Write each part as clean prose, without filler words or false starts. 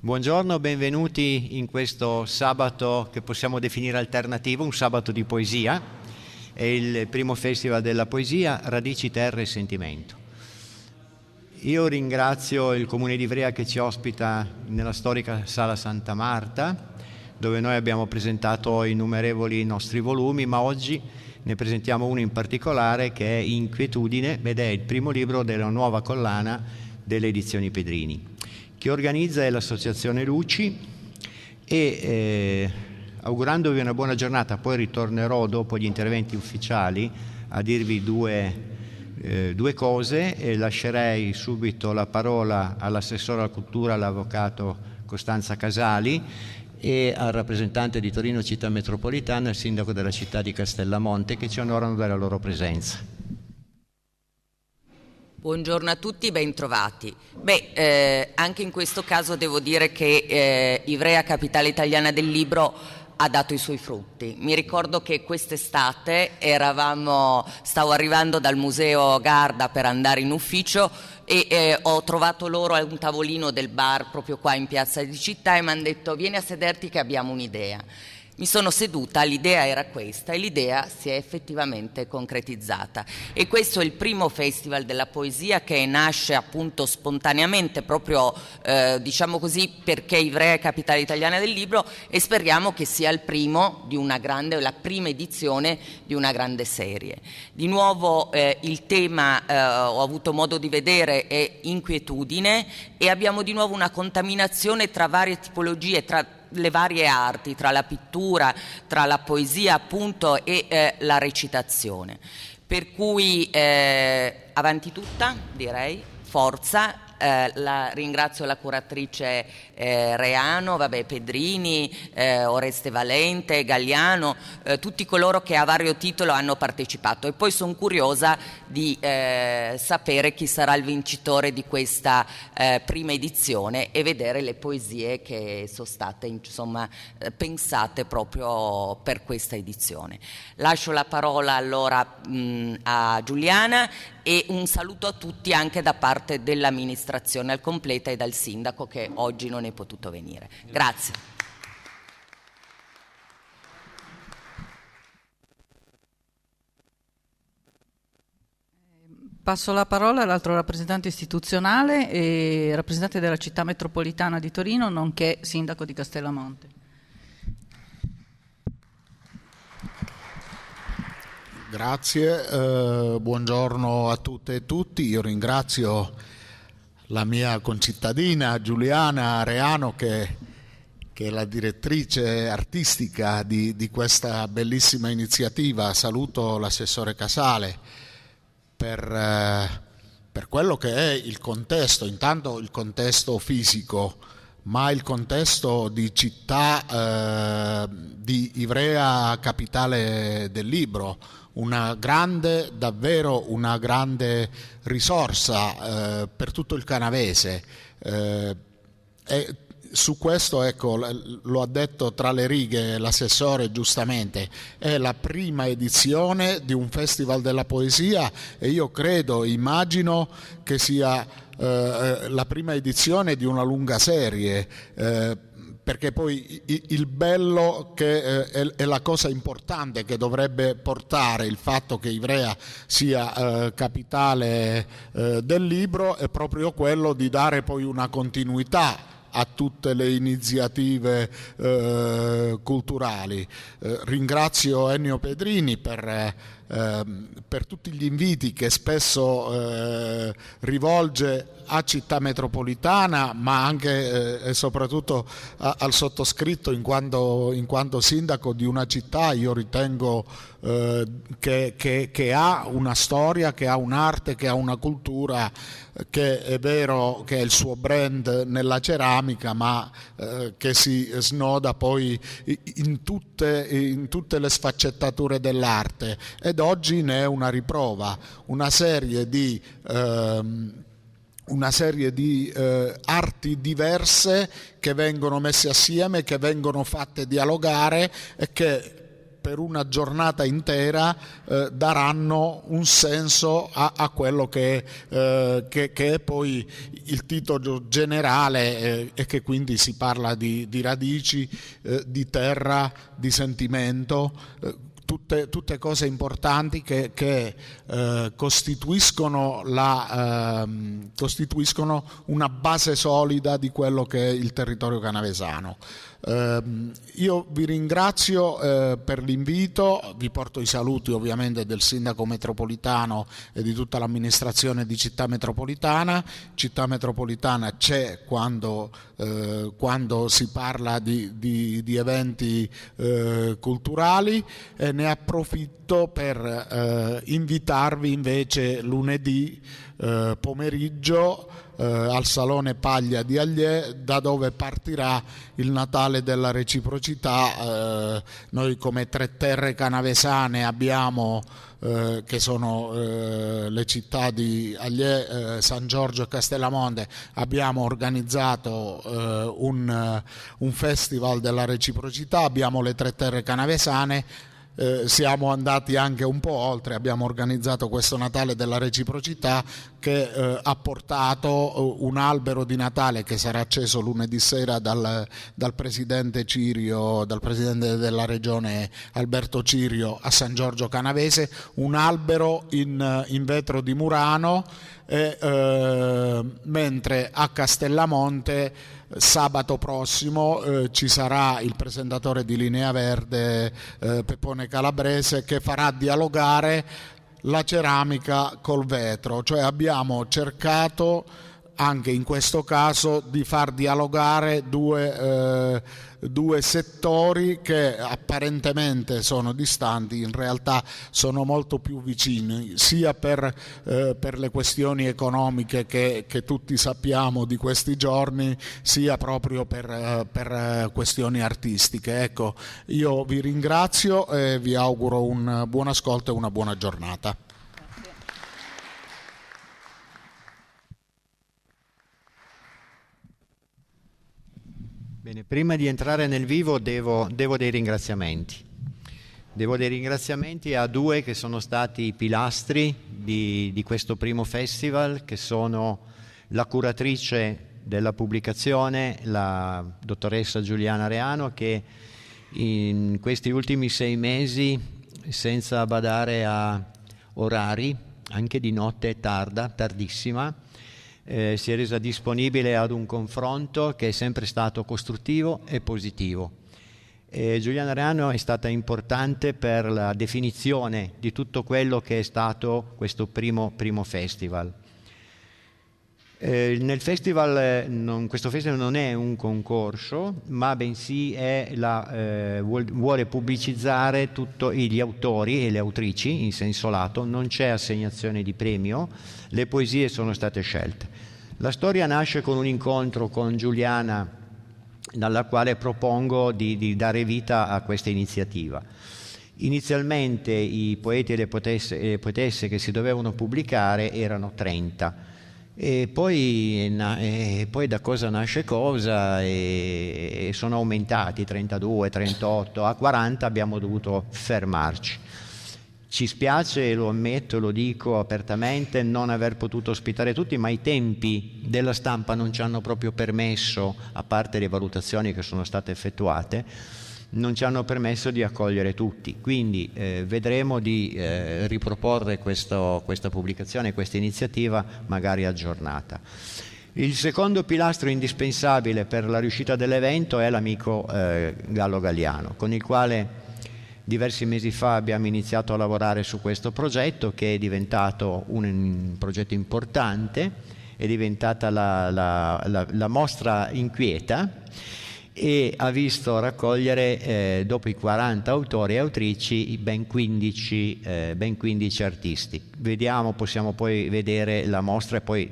Buongiorno, benvenuti in questo sabato che possiamo definire alternativo, un sabato di poesia. È il primo festival della poesia, Radici, Terra e Sentimento. Io ringrazio il Comune di Ivrea che ci ospita nella storica Sala Santa Marta, dove noi abbiamo presentato innumerevoli nostri volumi, ma oggi ne presentiamo uno in particolare che è Inquietudine, ed è il primo libro della nuova collana delle edizioni Pedrini. Chi organizza è l'Associazione Luci e augurandovi una buona giornata, poi ritornerò dopo gli interventi ufficiali a dirvi due cose e lascerei subito la parola all'assessore alla cultura, l'avvocato Costanza Casali, e al rappresentante di Torino Città Metropolitana, il sindaco della città di Castellamonte, che ci onorano della loro presenza. Buongiorno a tutti, ben trovati. Anche in questo caso devo dire che Ivrea, capitale italiana del libro, ha dato i suoi frutti. Mi ricordo che quest'estate stavo arrivando dal museo Garda per andare in ufficio e ho trovato loro a un tavolino del bar proprio qua in piazza di Città e mi hanno detto: vieni a sederti che abbiamo un'idea. Mi sono seduta, l'idea era questa e l'idea si è effettivamente concretizzata. E questo è il primo festival della poesia che nasce appunto spontaneamente, proprio diciamo così, perché Ivrea è capitale italiana del libro, e speriamo che sia la prima edizione di una grande serie. Di nuovo il tema, ho avuto modo di vedere, è inquietudine, e abbiamo di nuovo una contaminazione tra varie tipologie, tra le varie arti, tra la pittura, tra la poesia appunto e la recitazione. Per cui avanti tutta, direi, forza. Ringrazio la curatrice Reano, Pedrini, Oreste Valente, Galliano, tutti coloro che a vario titolo hanno partecipato, e poi sono curiosa di sapere chi sarà il vincitore di questa prima edizione e vedere le poesie che sono state pensate proprio per questa edizione. Lascio la parola allora a Giuliana e un saluto a tutti anche da parte dell'amministrazione al completa e dal sindaco che oggi non è potuto venire. Grazie. Passo la parola all'altro rappresentante istituzionale e rappresentante della città metropolitana di Torino, nonché sindaco di Castellamonte. Grazie, buongiorno a tutte e tutti. Io ringrazio la mia concittadina Giuliana Reano che è la direttrice artistica di questa bellissima iniziativa. Saluto l'assessore Casale per quello che è il contesto, intanto il contesto fisico, ma il contesto di città di Ivrea, capitale del libro, davvero una grande risorsa per tutto il canavese. E su questo, ecco, lo ha detto tra le righe l'assessore giustamente, è la prima edizione di un festival della poesia e io immagino che sia la prima edizione di una lunga serie, perché poi il bello che è la cosa importante che dovrebbe portare il fatto che Ivrea sia capitale del libro è proprio quello di dare poi una continuità a tutte le iniziative culturali. Ringrazio Ennio Pedrini per tutti gli inviti che spesso rivolge a Città Metropolitana, ma anche e soprattutto al sottoscritto in quanto sindaco di una città. Io ritengo che ha una storia, che ha un'arte, che ha una cultura, che è vero che è il suo brand nella ceramica, ma che si snoda poi in tutte le sfaccettature dell'arte, ed oggi ne è una riprova, una serie di arti diverse che vengono messe assieme, che vengono fatte dialogare e che per una giornata intera daranno un senso a quello che è poi il titolo generale, e che quindi si parla di radici, di terra, di sentimento, tutte cose importanti che costituiscono una base solida di quello che è il territorio canavesano. Io vi ringrazio per l'invito, vi porto i saluti ovviamente del sindaco metropolitano e di tutta l'amministrazione di Città Metropolitana. Città Metropolitana c'è quando si parla di eventi culturali, e ne approfitto per invitarvi invece lunedì pomeriggio al Salone Paglia di Allier, da dove partirà il Natale della Reciprocità. Noi come Tre Terre canavesane abbiamo, che sono le città di Allier, San Giorgio e Castellamonte, abbiamo organizzato un festival della reciprocità. Abbiamo le Tre Terre canavesane. Siamo andati anche un po' oltre, abbiamo organizzato questo Natale della Reciprocità che ha portato un albero di Natale che sarà acceso lunedì sera dal presidente Cirio, dal presidente della regione Alberto Cirio, a San Giorgio Canavese, un albero in vetro di Murano, mentre a Castellamonte sabato prossimo ci sarà il presentatore di Linea Verde, Peppone Calabrese, che farà dialogare la ceramica col vetro. Cioè abbiamo cercato anche in questo caso di far dialogare due settori che apparentemente sono distanti, in realtà sono molto più vicini, sia per le questioni economiche che tutti sappiamo di questi giorni, sia proprio per questioni artistiche. Ecco, io vi ringrazio e vi auguro un buon ascolto e una buona giornata. Bene, prima di entrare nel vivo devo dei ringraziamenti. Devo dei ringraziamenti a due che sono stati i pilastri di questo primo festival, che sono la curatrice della pubblicazione, la dottoressa Giuliana Reano, che in questi ultimi 6 mesi, senza badare a orari, anche di notte tardissima, si è resa disponibile ad un confronto che è sempre stato costruttivo e positivo. Giuliana Reano è stata importante per la definizione di tutto quello che è stato questo primo festival. Questo festival non è un concorso, ma bensì vuole pubblicizzare tutti gli autori e le autrici in senso lato. Non c'è assegnazione di premio, le poesie sono state scelte. La storia nasce con un incontro con Giuliana, dalla quale propongo di dare vita a questa iniziativa. Inizialmente i poeti e le poetesse che si dovevano pubblicare erano 30. E poi da cosa nasce cosa, e sono aumentati 32, 38, a 40 abbiamo dovuto fermarci. Ci spiace, lo ammetto, lo dico apertamente, non aver potuto ospitare tutti, ma i tempi della stampa non ci hanno proprio permesso, a parte le valutazioni che sono state effettuate, non ci hanno permesso di accogliere tutti. Quindi vedremo di riproporre questa pubblicazione, questa iniziativa magari aggiornata. Il secondo pilastro indispensabile per la riuscita dell'evento è l'amico Gallo Galliano, con il quale diversi mesi fa abbiamo iniziato a lavorare su questo progetto, che è diventato un progetto importante, è diventata la mostra inquieta, e ha visto raccogliere dopo i 40 autori e autrici ben 15 artisti. Possiamo poi vedere la mostra e poi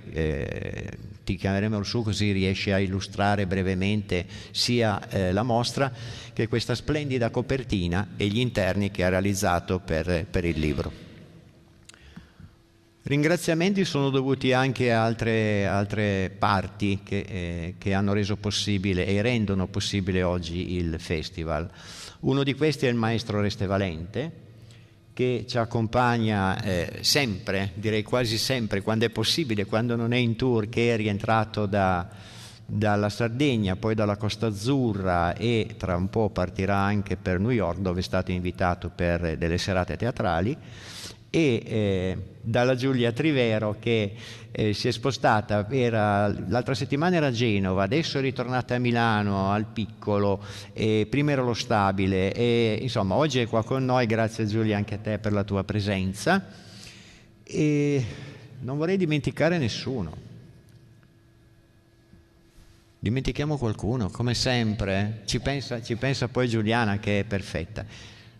ti chiameremo su, così riesci a illustrare brevemente sia la mostra che questa splendida copertina e gli interni che ha realizzato per il libro. Ringraziamenti sono dovuti anche a altre parti che hanno reso possibile e rendono possibile oggi il festival. Uno di questi è il maestro Oreste Valente, che ci accompagna sempre, direi quasi sempre, quando è possibile, quando non è in tour, che è rientrato dalla Sardegna, poi dalla Costa Azzurra, e tra un po' partirà anche per New York, dove è stato invitato per delle serate teatrali, e dalla Giulia Trivero, che si è spostata, l'altra settimana era a Genova, adesso è ritornata a Milano al Piccolo, prima era allo Stabile, e insomma oggi è qua con noi. Grazie Giulia anche a te per la tua presenza, e non vorrei dimenticare nessuno. Dimentichiamo qualcuno, come sempre, ci pensa poi Giuliana, che è perfetta.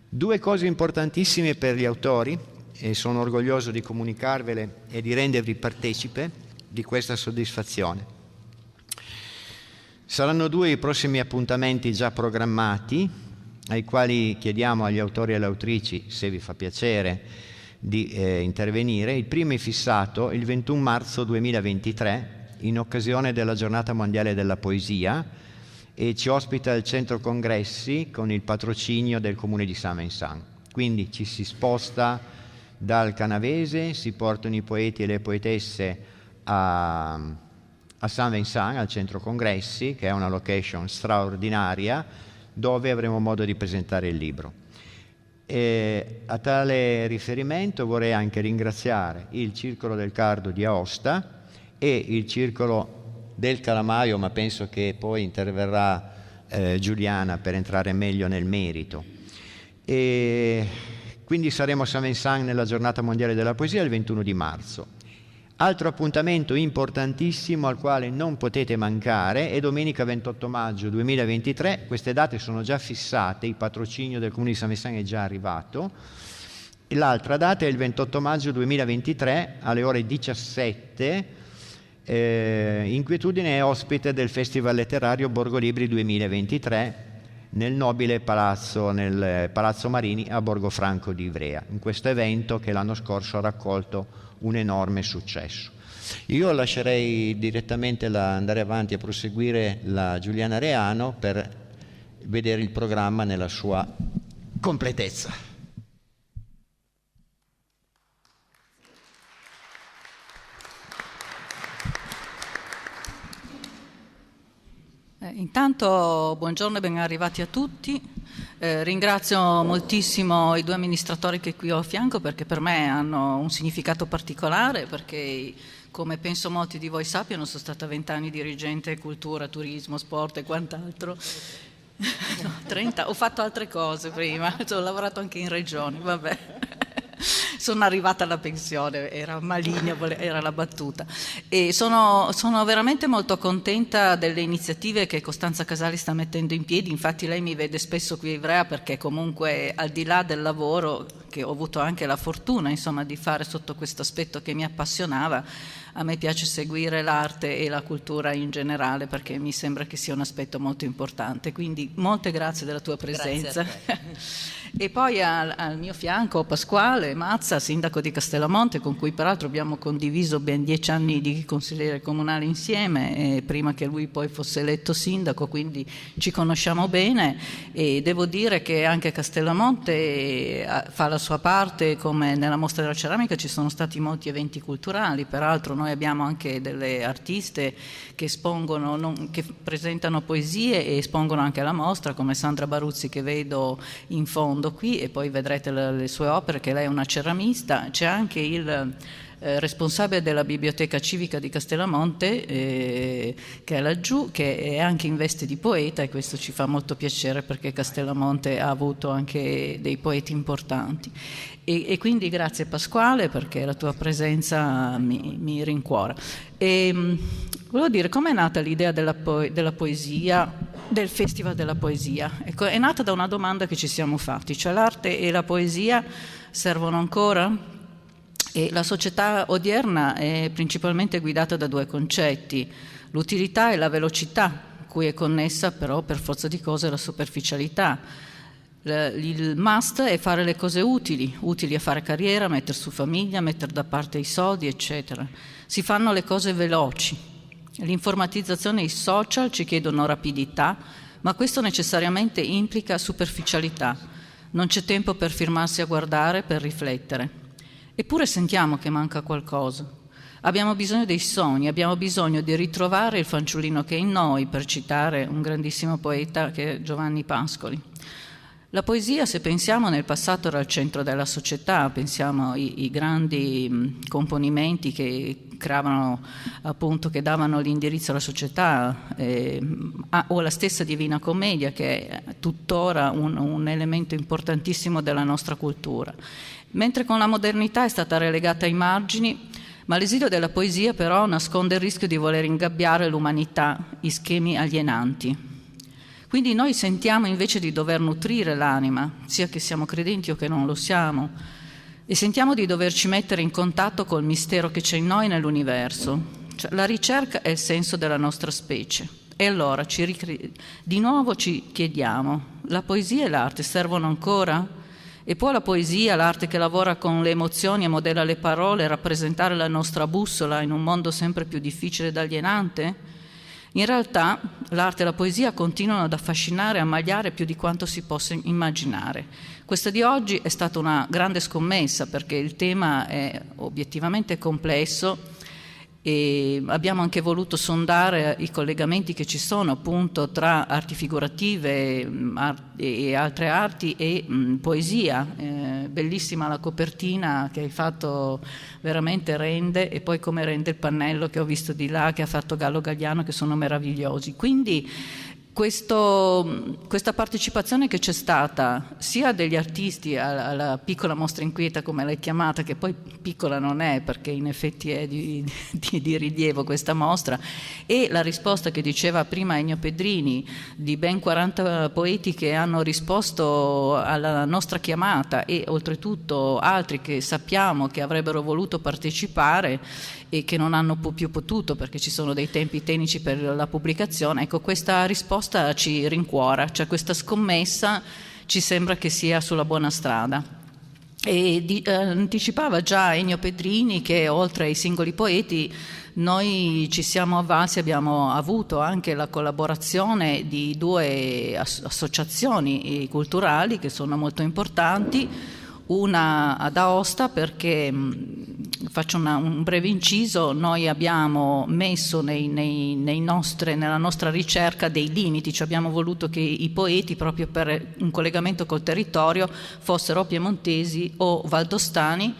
2 cose importantissime per gli autori, e sono orgoglioso di comunicarvele e di rendervi partecipe di questa soddisfazione. Saranno 2 i prossimi appuntamenti già programmati, ai quali chiediamo agli autori e alle autrici, se vi fa piacere, di intervenire. Il primo è fissato il 21 marzo 2023, in occasione della Giornata Mondiale della Poesia, e ci ospita il Centro Congressi con il patrocinio del Comune di Saint-Vincent. Quindi ci si sposta dal Canavese, si portano i poeti e le poetesse a Saint-Vincent, al Centro Congressi, che è una location straordinaria, dove avremo modo di presentare il libro. E a tale riferimento vorrei anche ringraziare il Circolo del Cardo di Aosta e il Circolo del Calamaio, ma penso che poi interverrà Giuliana per entrare meglio nel merito. Quindi saremo a Saint-Vincent nella Giornata Mondiale della Poesia il 21 di marzo. Altro appuntamento importantissimo al quale non potete mancare è domenica 28 maggio 2023. Queste date sono già fissate, il patrocinio del Comune di Saint-Vincent è già arrivato. E l'altra data è il 28 maggio 2023 alle ore 17. Inquietudine è ospite del Festival Letterario Borgo Libri 2023 nel nobile palazzo, nel Palazzo Marini a Borgofranco di Ivrea, in questo evento che l'anno scorso ha raccolto un enorme successo. Io lascerei direttamente andare avanti a proseguire la Giuliana Reano per vedere il programma nella sua completezza. Intanto buongiorno e ben arrivati a tutti. Ringrazio moltissimo i 2 amministratori che qui ho a fianco, perché per me hanno un significato particolare, perché come penso molti di voi sappiano sono stata 20 anni dirigente cultura, turismo, sport e quant'altro. No, 30, ho fatto altre cose prima, ho lavorato anche in regioni, vabbè. Sono arrivata alla pensione, era maligno, era la battuta. E sono veramente molto contenta delle iniziative che Costanza Casali sta mettendo in piedi. Infatti lei mi vede spesso qui a Ivrea, perché comunque al di là del lavoro, che ho avuto anche la fortuna insomma di fare sotto questo aspetto che mi appassionava, a me piace seguire l'arte e la cultura in generale, perché mi sembra che sia un aspetto molto importante. Quindi molte grazie della tua presenza. E poi al mio fianco Pasquale Mazza, sindaco di Castellamonte, con cui peraltro abbiamo condiviso ben 10 anni di consigliere comunale insieme, prima che lui poi fosse eletto sindaco, quindi ci conosciamo bene, e devo dire che anche Castellamonte fa la sua parte. Come nella mostra della ceramica ci sono stati molti eventi culturali, peraltro noi abbiamo anche delle artiste che espongono, che presentano poesie e espongono anche alla mostra, come Sandra Baruzzi, che vedo in fondo qui, e poi vedrete le sue opere, che lei è una ceramista. C'è anche il responsabile della biblioteca civica di Castellamonte, che è laggiù, che è anche in veste di poeta, e questo ci fa molto piacere, perché Castellamonte ha avuto anche dei poeti importanti. E quindi grazie Pasquale, perché la tua presenza mi rincuora. Volevo dire, com'è nata l'idea della poesia, del Festival della Poesia? Ecco, è nata da una domanda che ci siamo fatti, cioè l'arte e la poesia servono ancora? E la società odierna è principalmente guidata da 2 concetti, l'utilità e la velocità, cui è connessa però per forza di cose la superficialità. Il must è fare le cose utili a fare carriera, mettere su famiglia, mettere da parte i soldi, eccetera. Si fanno le cose veloci. L'informatizzazione e i social ci chiedono rapidità, ma questo necessariamente implica superficialità. Non c'è tempo per fermarsi a guardare, per riflettere. Eppure sentiamo che manca qualcosa. Abbiamo bisogno dei sogni, abbiamo bisogno di ritrovare il fanciullino che è in noi, per citare un grandissimo poeta che è Giovanni Pascoli. La poesia, se pensiamo, nel passato era al centro della società, pensiamo ai grandi componimenti che creavano, appunto, che davano l'indirizzo alla società, o la stessa Divina Commedia, che è tuttora un elemento importantissimo della nostra cultura. Mentre con la modernità è stata relegata ai margini, ma l'esilio della poesia però nasconde il rischio di voler ingabbiare l'umanità in schemi alienanti. Quindi noi sentiamo invece di dover nutrire l'anima, sia che siamo credenti o che non lo siamo, e sentiamo di doverci mettere in contatto col mistero che c'è in noi e nell'universo. Cioè, la ricerca è il senso della nostra specie. E allora di nuovo ci chiediamo, la poesia e l'arte servono ancora? E può la poesia, l'arte che lavora con le emozioni e modella le parole, rappresentare la nostra bussola in un mondo sempre più difficile ed alienante? In realtà l'arte e la poesia continuano ad affascinare e ammagliare più di quanto si possa immaginare. Questa di oggi è stata una grande scommessa perché il tema è obiettivamente complesso e abbiamo anche voluto sondare i collegamenti che ci sono appunto tra arti figurative e altre arti e poesia. Bellissima la copertina che hai fatto, veramente rende, e poi come rende il pannello che ho visto di là che ha fatto Gallo Galliano, che sono meravigliosi. Quindi questa partecipazione che c'è stata sia degli artisti alla piccola mostra inquieta, come l'hai chiamata, che poi piccola non è perché in effetti è di rilievo questa mostra, e la risposta che diceva prima Ennio Pedrini di ben 40 poeti che hanno risposto alla nostra chiamata, e oltretutto altri che sappiamo che avrebbero voluto partecipare e che non hanno più potuto perché ci sono dei tempi tecnici per la pubblicazione. Ecco, questa risposta ci rincuora, cioè questa scommessa ci sembra che sia sulla buona strada. E anticipava già Ennio Pedrini che oltre ai singoli poeti noi ci siamo avvalsi, abbiamo avuto anche la collaborazione di 2 associazioni culturali che sono molto importanti, una ad Aosta perché, faccio un breve inciso, noi abbiamo messo nella nostra ricerca dei limiti, cioè abbiamo voluto che i poeti, proprio per un collegamento col territorio, fossero piemontesi o valdostani,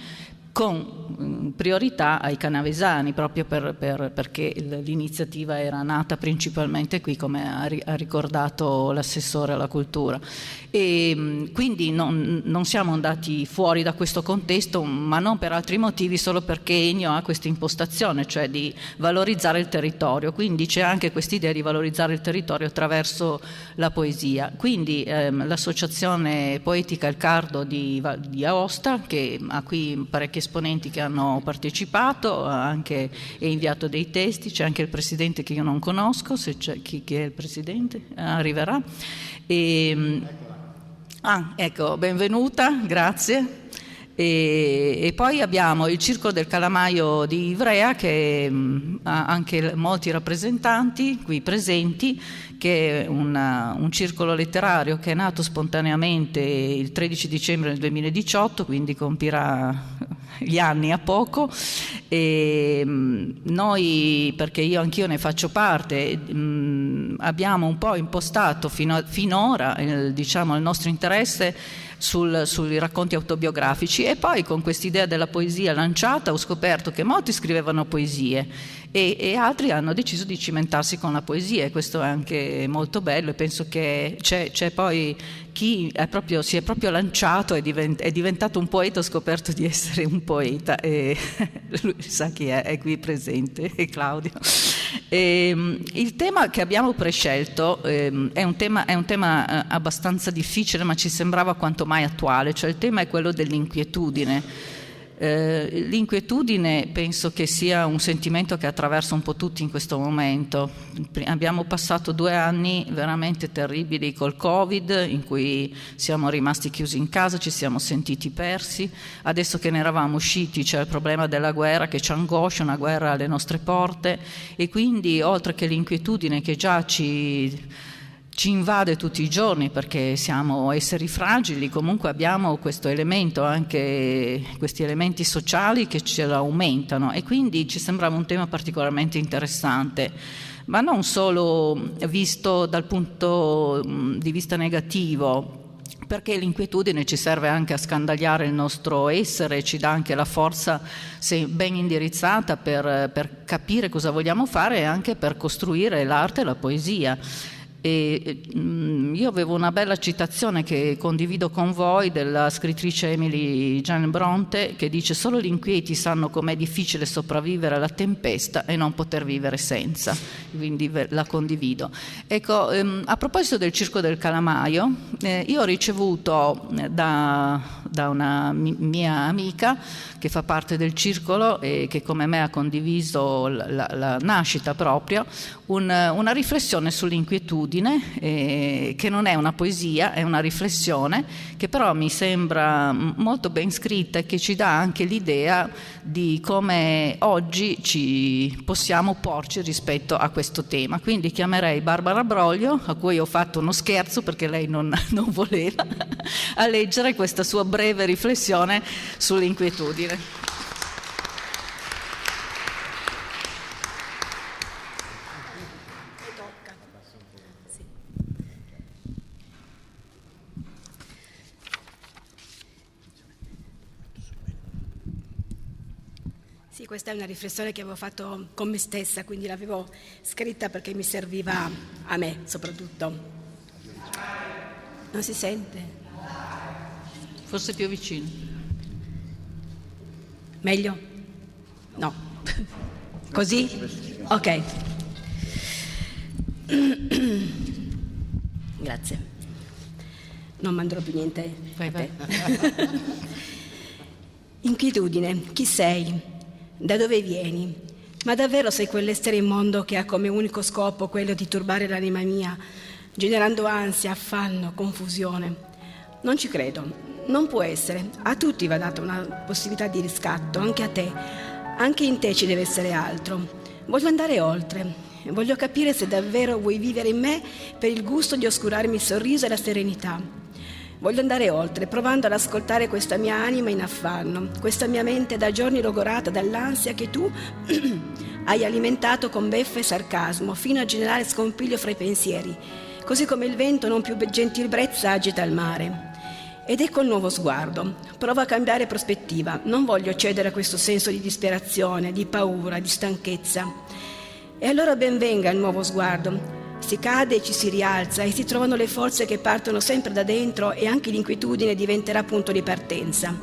con priorità ai canavesani, proprio perché l'iniziativa era nata principalmente qui, come ha ricordato l'assessore alla cultura. E quindi non siamo andati fuori da questo contesto, ma non per altri motivi, solo perché Ennio ha questa impostazione, cioè di valorizzare il territorio. Quindi c'è anche quest'idea di valorizzare il territorio attraverso la poesia. Quindi l'associazione poetica Il Cardo di Aosta, che ha qui parecchi esponenti che hanno partecipato, ha anche inviato dei testi, c'è anche il presidente che io non conosco, se c'è chi è il presidente arriverà. Ecco, benvenuta, grazie. E poi abbiamo il Circolo del Calamaio di Ivrea, che ha anche molti rappresentanti qui presenti, che è un circolo letterario che è nato spontaneamente il 13 dicembre del 2018, quindi compirà gli anni a poco. E noi, perché anch'io ne faccio parte, abbiamo un po' impostato finora diciamo, il nostro interesse sui racconti autobiografici, e poi con quest'idea della poesia lanciata ho scoperto che molti scrivevano poesie e altri hanno deciso di cimentarsi con la poesia, e questo è anche molto bello, e penso che c'è poi chi si è proprio lanciato, è diventato un poeta, ho scoperto di essere un poeta, e lui sa chi è qui presente, è Claudio. Il tema che abbiamo prescelto è un tema abbastanza difficile, ma ci sembrava quanto mai attuale, cioè il tema è quello dell'inquietudine. L'inquietudine penso che sia un sentimento che attraversa un po' tutti in questo momento. Abbiamo passato 2 anni veramente terribili col Covid, in cui siamo rimasti chiusi in casa, ci siamo sentiti persi. Adesso che ne eravamo usciti c'è il problema della guerra che ci angoscia, una guerra alle nostre porte, e quindi oltre che l'inquietudine che già ci invade tutti i giorni perché siamo esseri fragili, comunque abbiamo questo elemento, anche questi elementi sociali che ce lo aumentano, e quindi ci sembrava un tema particolarmente interessante, ma non solo visto dal punto di vista negativo, perché l'inquietudine ci serve anche a scandagliare il nostro essere, ci dà anche la forza, se ben indirizzata, per capire cosa vogliamo fare e anche per costruire l'arte e la poesia. E io avevo una bella citazione che condivido con voi della scrittrice Emily Jane Bronte, che dice: solo gli inquieti sanno com'è difficile sopravvivere alla tempesta e non poter vivere senza. Quindi la condivido. Ecco, a proposito del Circo del Calamaio, io ho ricevuto da una mia amica che fa parte del circolo e che come me ha condiviso la nascita proprio, una riflessione sull'inquietudine, che non è una poesia, è una riflessione che però mi sembra molto ben scritta e che ci dà anche l'idea di come oggi ci possiamo porci rispetto a questo tema. Quindi chiamerei Barbara Broglio, a cui ho fatto uno scherzo perché lei non voleva, a leggere questa sua breve riflessione sull'inquietudine. Sì, questa è una riflessione che avevo fatto con me stessa, quindi l'avevo scritta perché mi serviva a me soprattutto. Non si sente? Forse più vicino. Meglio? No. Così? Ok. Grazie. Non manderò più niente. Vai. Inquietudine, chi sei? Da dove vieni? Ma davvero sei quell'essere immondo che ha come unico scopo quello di turbare l'anima mia, generando ansia, affanno, confusione? Non ci credo, non può essere. A tutti va data una possibilità di riscatto, anche a te. Anche in te ci deve essere altro. Voglio andare oltre. Voglio capire se davvero vuoi vivere in me per il gusto di oscurarmi il sorriso e la serenità. Voglio andare oltre, provando ad ascoltare questa mia anima in affanno, questa mia mente da giorni logorata dall'ansia che tu hai alimentato con beffa e sarcasmo, fino a generare scompiglio fra i pensieri, così come il vento non più gentil brezza agita il mare. Ed ecco il nuovo sguardo. Provo a cambiare prospettiva, non voglio cedere a questo senso di disperazione, di paura, di stanchezza. E allora ben venga il nuovo sguardo. Si cade e ci si rialza e si trovano le forze che partono sempre da dentro, e anche l'inquietudine diventerà punto di partenza.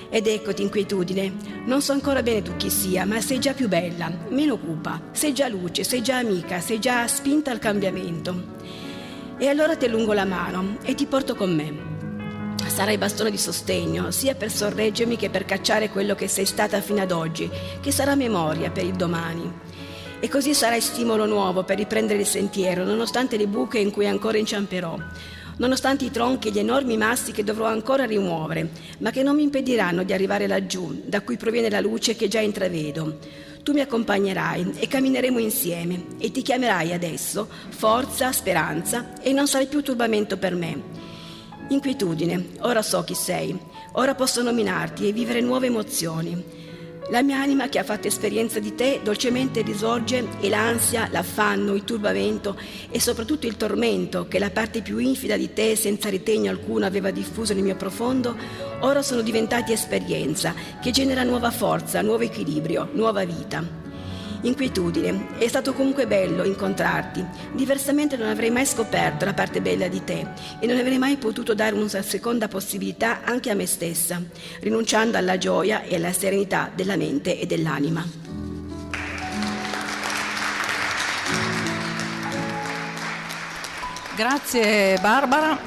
Ed eccoti, inquietudine, non so ancora bene tu chi sia, ma sei già più bella, meno cupa, sei già luce, sei già amica, sei già spinta al cambiamento. E allora ti allungo la mano e ti porto con me. Sarai bastone di sostegno, sia per sorreggermi che per cacciare quello che sei stata fino ad oggi, che sarà memoria per il domani. E così sarai stimolo nuovo per riprendere il sentiero, nonostante le buche in cui ancora inciamperò, nonostante i tronchi e gli enormi massi che dovrò ancora rimuovere, ma che non mi impediranno di arrivare laggiù, da cui proviene la luce che già intravedo. Tu mi accompagnerai e cammineremo insieme, e ti chiamerai adesso forza, speranza, e non sarai più turbamento per me. Inquietudine, ora so chi sei, ora posso nominarti e vivere nuove emozioni. La mia anima che ha fatto esperienza di te dolcemente risorge, e l'ansia, l'affanno, il turbamento e soprattutto il tormento che la parte più infida di te senza ritegno alcuno aveva diffuso nel mio profondo, ora sono diventati esperienza che genera nuova forza, nuovo equilibrio, nuova vita. Inquietudine, è stato comunque bello incontrarti, diversamente non avrei mai scoperto la parte bella di te e non avrei mai potuto dare una seconda possibilità anche a me stessa, rinunciando alla gioia e alla serenità della mente e dell'anima. Grazie Barbara.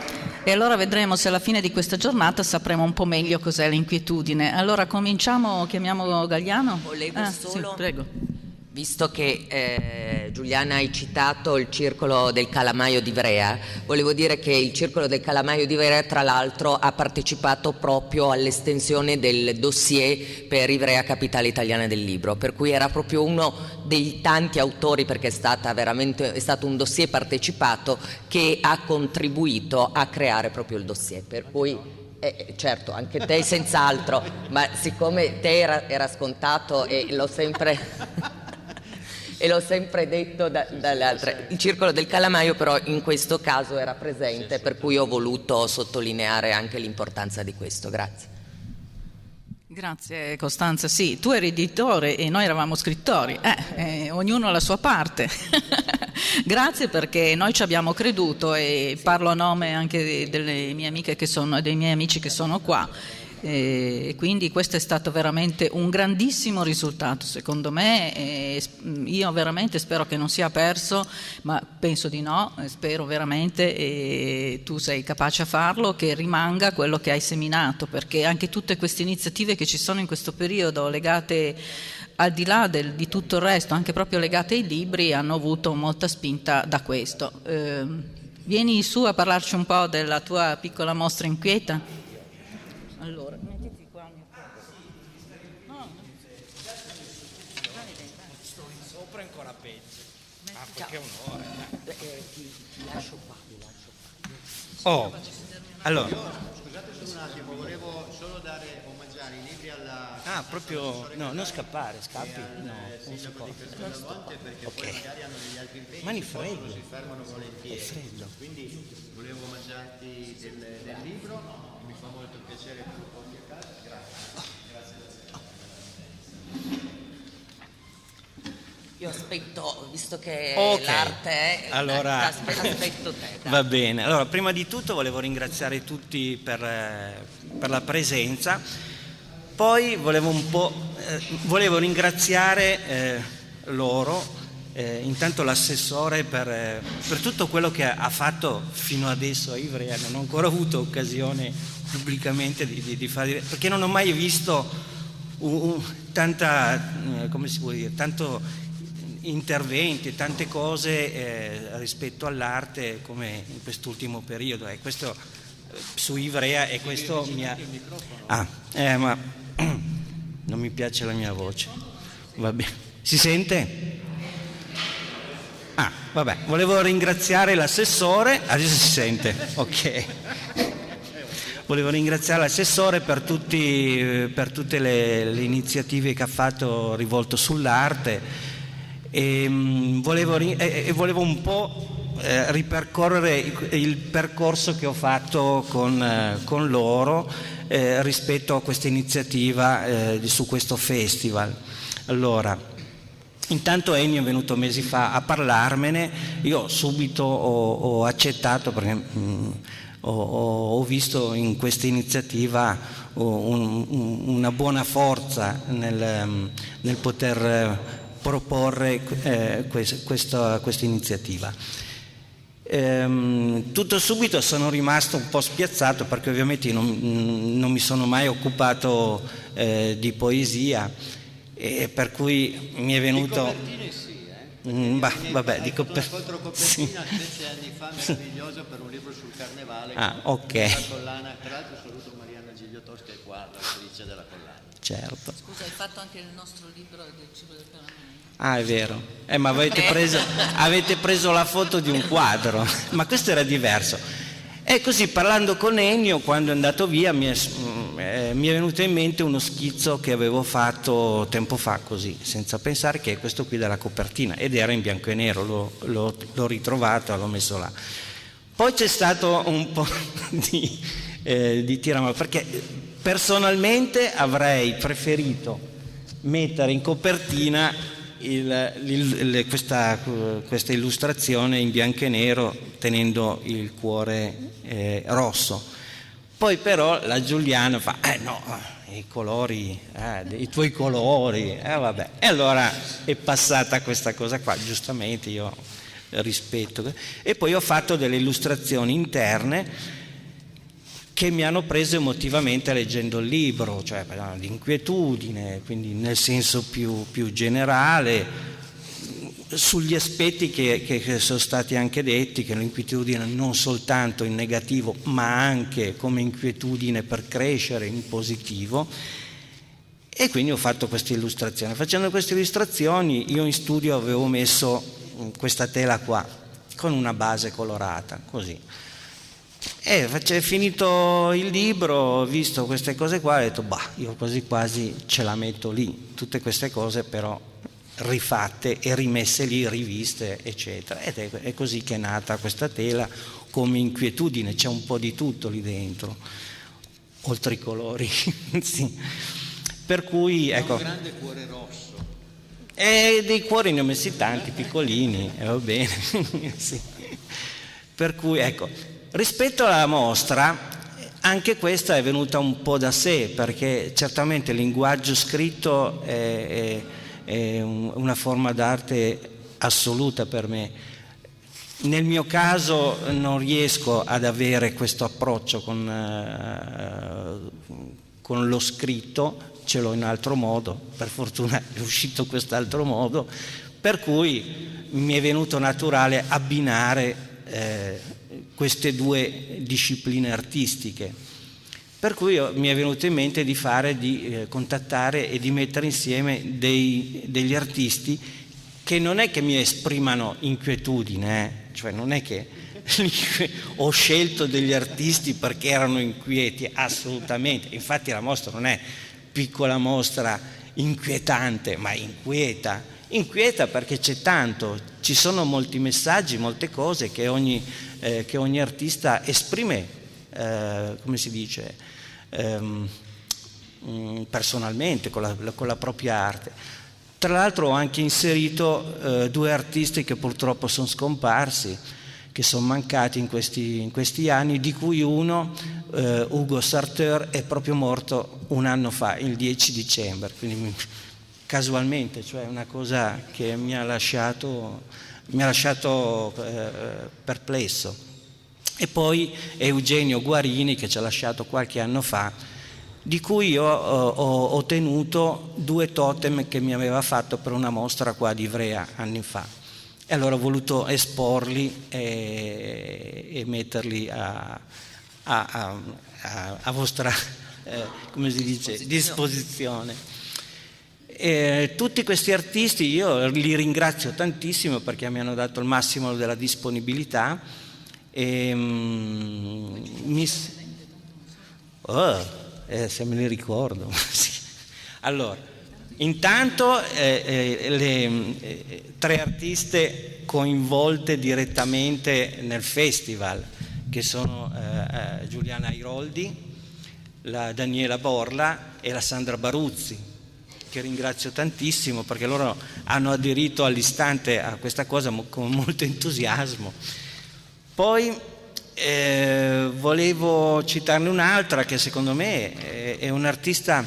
E allora vedremo se alla fine di questa giornata sapremo un po' meglio cos'è l'inquietudine. Allora cominciamo, chiamiamo Gagliano? Volevo solo... Sì, prego. Visto che Giuliana hai citato il Circolo del Calamaio di Ivrea, volevo dire che il Circolo del Calamaio di Ivrea tra l'altro ha partecipato proprio all'estensione del dossier per Ivrea Capitale Italiana del Libro, per cui era proprio uno dei tanti autori, perché è stato un dossier partecipato che ha contribuito a creare proprio il dossier, per cui certo anche te senz'altro, ma siccome te era scontato e l'ho sempre... e l'ho sempre detto dalle altre. Il Circolo del Calamaio però in questo caso era presente, per cui ho voluto sottolineare anche l'importanza di questo. Grazie. Grazie Costanza. Sì, tu eri editore e noi eravamo scrittori, ognuno la sua parte. Grazie, perché noi ci abbiamo creduto, e parlo a nome anche delle mie amiche dei miei amici che sono qua. E quindi questo è stato veramente un grandissimo risultato secondo me, e io veramente spero che non sia perso, ma penso di no, spero veramente, e tu sei capace a farlo, che rimanga quello che hai seminato, perché anche tutte queste iniziative che ci sono in questo periodo legate, al di là di tutto il resto, anche proprio legate ai libri, hanno avuto molta spinta da questo. Vieni su a parlarci un po' della tua piccola mostra inquieta. Allora, mettiti qua al mio posto. No, sopra ancora peggio. Perché è un'ora. Ti lascio qua, Oh, allora. Scusate solo un attimo, volevo solo omaggiare i libri alla... Proprio, no, non scappare, scappi? No, un secondo. Perché poi magari hanno degli altri impegni. Mani freddo. Si fermano volentieri. È freddo. Quindi volevo omaggiarti del libro. Mi fa molto piacere che lo porti a casa. Grazie. Io aspetto, visto che l'arte è, allora, aspetto te. Dai. Va bene, allora prima di tutto volevo ringraziare tutti per la presenza, poi volevo ringraziare loro, intanto l'assessore per tutto quello che ha fatto fino adesso a Ivrea. Non ho ancora avuto occasione pubblicamente di fare, perché non ho mai visto tanto interventi, tante cose rispetto all'arte come in quest'ultimo periodo, e questo su Ivrea, e questo mi ha... ma non mi piace la mia voce. Va bene. Si sente? Vabbè, volevo ringraziare l'assessore, adesso si sente, ok. Volevo ringraziare l'assessore per tutte le iniziative che ha fatto rivolto sull'arte, e volevo un po' ripercorrere il percorso che ho fatto con loro rispetto a questa iniziativa su questo festival. Allora, intanto Ennio è venuto mesi fa a parlarmene, io subito ho accettato, perché ho visto in questa iniziativa una buona forza nel poter proporre questa iniziativa. Tutto subito sono rimasto un po' spiazzato, perché ovviamente non mi sono mai occupato di poesia, e per cui mi è venuto... vabbè, dico per... Sì. 10 anni fa, meraviglioso, per un libro sul carnevale. Ok. La collana, tra l'altro saluto Marianna Giglio Tosca è qua, l'autrice della collana. Certo. Scusa, hai fatto anche il nostro libro del cibo del Calamaio? È vero. Ma avete preso la foto di un quadro, ma questo era diverso. E così, parlando con Ennio, quando è andato via, mi è venuto in mente uno schizzo che avevo fatto tempo fa, così, senza pensare, che è questo qui della copertina, ed era in bianco e nero, l'ho ritrovato, l'ho messo là. Poi c'è stato un po' di tiramano, perché personalmente avrei preferito mettere in copertina questa illustrazione in bianco e nero, tenendo il cuore rosso. Poi però la Giuliana fa no, i colori, i tuoi colori, vabbè. E allora è passata questa cosa qua, giustamente io rispetto. E poi ho fatto delle illustrazioni interne che mi hanno preso emotivamente leggendo il libro, cioè l'inquietudine, quindi nel senso più generale, sugli aspetti che sono stati anche detti, che l'inquietudine non soltanto in negativo ma anche come inquietudine per crescere in positivo. E quindi ho fatto queste illustrazioni. Facendo queste illustrazioni io in studio avevo messo questa tela qua con una base colorata, così. E finito il libro, ho visto queste cose qua e ho detto io quasi quasi ce la metto lì, tutte queste cose però rifatte e rimesse lì, riviste, eccetera. Ed è così che è nata questa tela come inquietudine, c'è un po' di tutto lì dentro, oltre i colori. Sì. Per cui ecco, un grande cuore rosso. E dei cuori ne ho messi tanti, piccolini, va bene. Sì. Per cui ecco, rispetto alla mostra, anche questa è venuta un po' da sé, perché certamente il linguaggio scritto è una forma d'arte assoluta per me. Nel mio caso non riesco ad avere questo approccio con lo scritto, ce l'ho in altro modo, per fortuna è uscito quest'altro modo, per cui mi è venuto naturale abbinare queste due discipline artistiche. Per cui mi è venuto in mente di contattare e di mettere insieme degli artisti che non è che mi esprimano inquietudine, cioè non è che ho scelto degli artisti perché erano inquieti, assolutamente. Infatti la mostra non è piccola mostra inquietante, ma inquieta perché c'è tanto, ci sono molti messaggi, molte cose che ogni artista esprime, come si dice, personalmente, con la propria arte. Tra l'altro ho anche inserito due artisti che purtroppo sono scomparsi, che sono mancati in questi anni, di cui uno, Hugo Sarteur, è proprio morto un anno fa, il 10 dicembre, quindi casualmente, cioè una cosa che mi ha lasciato perplesso. E poi Eugenio Guarini, che ci ha lasciato qualche anno fa, di cui io ho tenuto due totem che mi aveva fatto per una mostra qua di Ivrea anni fa. E allora ho voluto esporli e metterli a vostra come si dice, disposizione. Tutti questi artisti io li ringrazio tantissimo perché mi hanno dato il massimo della disponibilità. Se me li ricordo. Allora, intanto le tre artiste coinvolte direttamente nel festival, che sono Giuliana Airoldi, la Daniela Borla e la Sandra Baruzzi, che ringrazio tantissimo perché loro hanno aderito all'istante a questa cosa con molto entusiasmo. Poi volevo citarne un'altra che secondo me è un'artista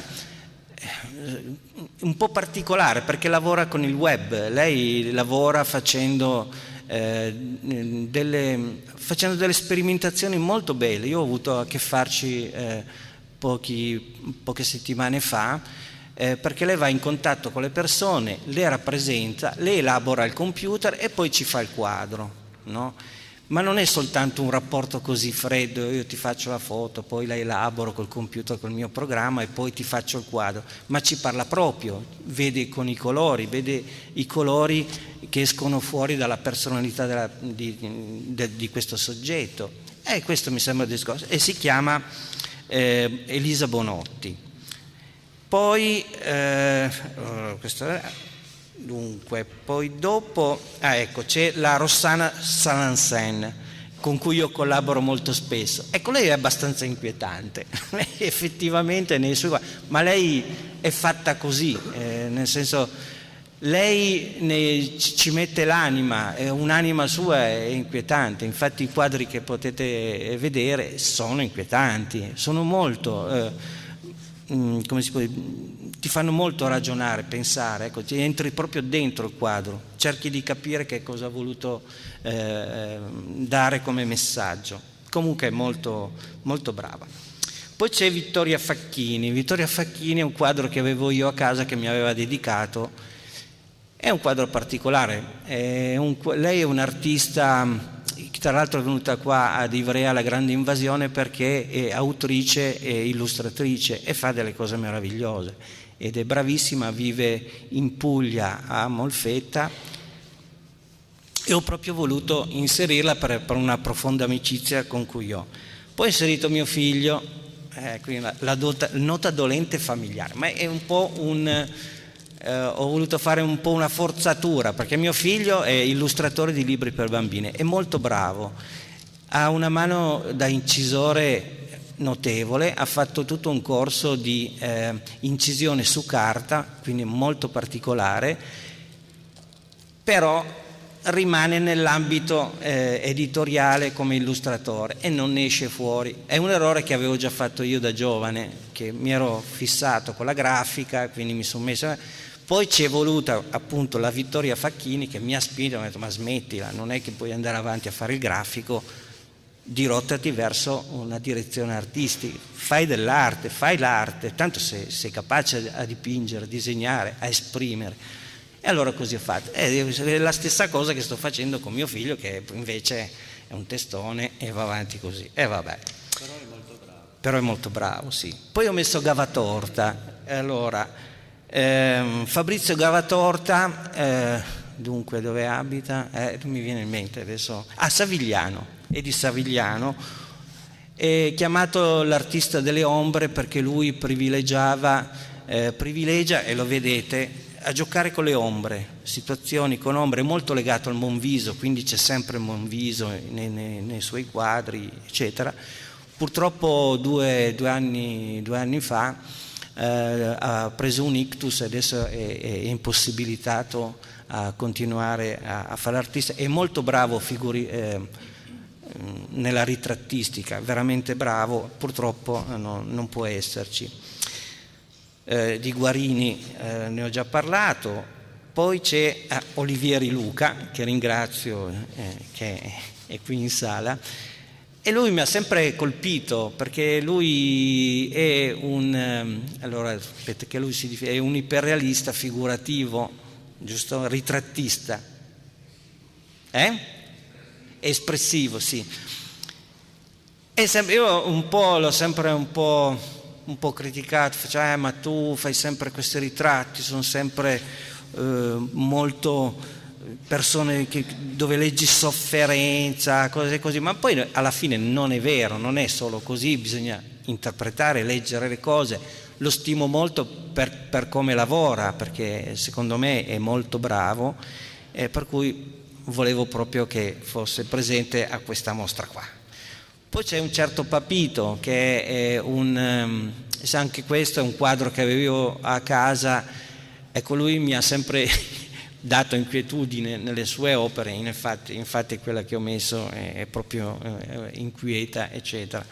un po' particolare perché lavora con il web. Lei lavora facendo delle sperimentazioni molto belle. Io ho avuto a che farci poche settimane fa, perché lei va in contatto con le persone, le rappresenta, le elabora il computer e poi ci fa il quadro, no? Ma non è soltanto un rapporto così freddo, io ti faccio la foto, poi la elaboro col computer, col mio programma e poi ti faccio il quadro, ma ci parla proprio, vede i colori che escono fuori dalla personalità di questo soggetto. E questo mi sembra il discorso. E si chiama Elisa Bonotti. Poi, poi dopo, ecco, c'è la Rossana Salansen, con cui io collaboro molto spesso. Ecco, lei è abbastanza inquietante, effettivamente ma lei è fatta così, nel senso, lei ci mette l'anima, un'anima sua è inquietante. Infatti i quadri che potete vedere sono inquietanti, sono molto... come si può dire, ti fanno molto ragionare, pensare, ecco, ti entri proprio dentro il quadro, cerchi di capire che cosa ha voluto dare come messaggio. Comunque è molto, molto brava. Poi c'è Vittoria Facchini. Vittoria Facchini è un quadro che avevo io a casa, che mi aveva dedicato. È un quadro particolare. Lei è un'artista che tra l'altro è venuta qua ad Ivrea alla Grande Invasione perché è autrice e illustratrice e fa delle cose meravigliose. Ed è bravissima, vive in Puglia, a Molfetta, e ho proprio voluto inserirla per una profonda amicizia con cui ho. Poi ho inserito mio figlio, quindi la nota dolente familiare, ma è un po' ho voluto fare un po' una forzatura, perché mio figlio è illustratore di libri per bambini, è molto bravo, ha una mano da incisore notevole, ha fatto tutto un corso di incisione su carta, quindi molto particolare, però rimane nell'ambito editoriale come illustratore e non ne esce fuori. È un errore che avevo già fatto io da giovane, che mi ero fissato con la grafica, quindi mi sono messo. Poi ci è voluta appunto la Vittoria Facchini che mi ha spinto, mi ha detto: ma smettila, non è che puoi andare avanti a fare il grafico, dirottati verso una direzione artistica, fai dell'arte, fai l'arte, tanto sei capace a dipingere, a disegnare, a esprimere. E allora così ho fatto. È la stessa cosa che sto facendo con mio figlio, che invece è un testone e va avanti così. E vabbè. Però è molto bravo, sì. Poi ho messo Gavatorta. Allora, Fabrizio Gavatorta, dunque dove abita? Non mi viene in mente adesso. A Savigliano, è di Savigliano. È chiamato l'artista delle ombre perché lui privilegia, e lo vedete, a giocare con le ombre, situazioni con ombre, molto legato al Monviso, quindi c'è sempre il Monviso nei suoi quadri, eccetera. Purtroppo due anni fa ha preso un ictus e adesso è impossibilitato a continuare a fare l'artista. È molto bravo nella ritrattistica, veramente bravo, purtroppo non può esserci. Di Guarini ne ho già parlato. Poi c'è Olivieri Luca, che ringrazio, che è qui in sala, e lui mi ha sempre colpito perché lui è è un iperrealista figurativo, giusto? Ritrattista, espressivo, sì. E io l'ho sempre un po' criticato, faccio, ma tu fai sempre questi ritratti, sono sempre molto persone dove leggi sofferenza, cose così, ma poi alla fine non è vero, non è solo così, bisogna interpretare, leggere le cose. Lo stimo molto per come lavora, perché secondo me è molto bravo, per cui volevo proprio che fosse presente a questa mostra qua. Poi c'è un certo Papito, che è anche questo è un quadro che avevo io a casa. Ecco, lui mi ha sempre dato inquietudine nelle sue opere, infatti quella che ho messo è proprio inquieta, eccetera.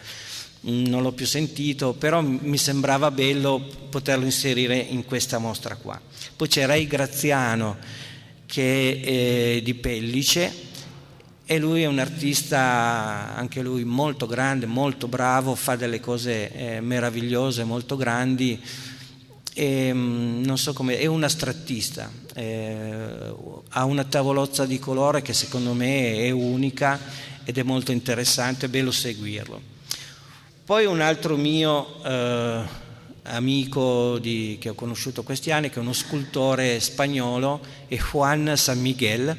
Non l'ho più sentito, però mi sembrava bello poterlo inserire in questa mostra qua. Poi c'è Ray Graziano, che è di Pellice, e lui è un artista, anche lui molto grande, molto bravo, fa delle cose meravigliose, molto grandi, e, non so come, è un astrattista, ha una tavolozza di colore che secondo me è unica ed è molto interessante, è bello seguirlo. Poi un altro mio amico che ho conosciuto questi anni, che è uno scultore spagnolo, è Juan San Miguel,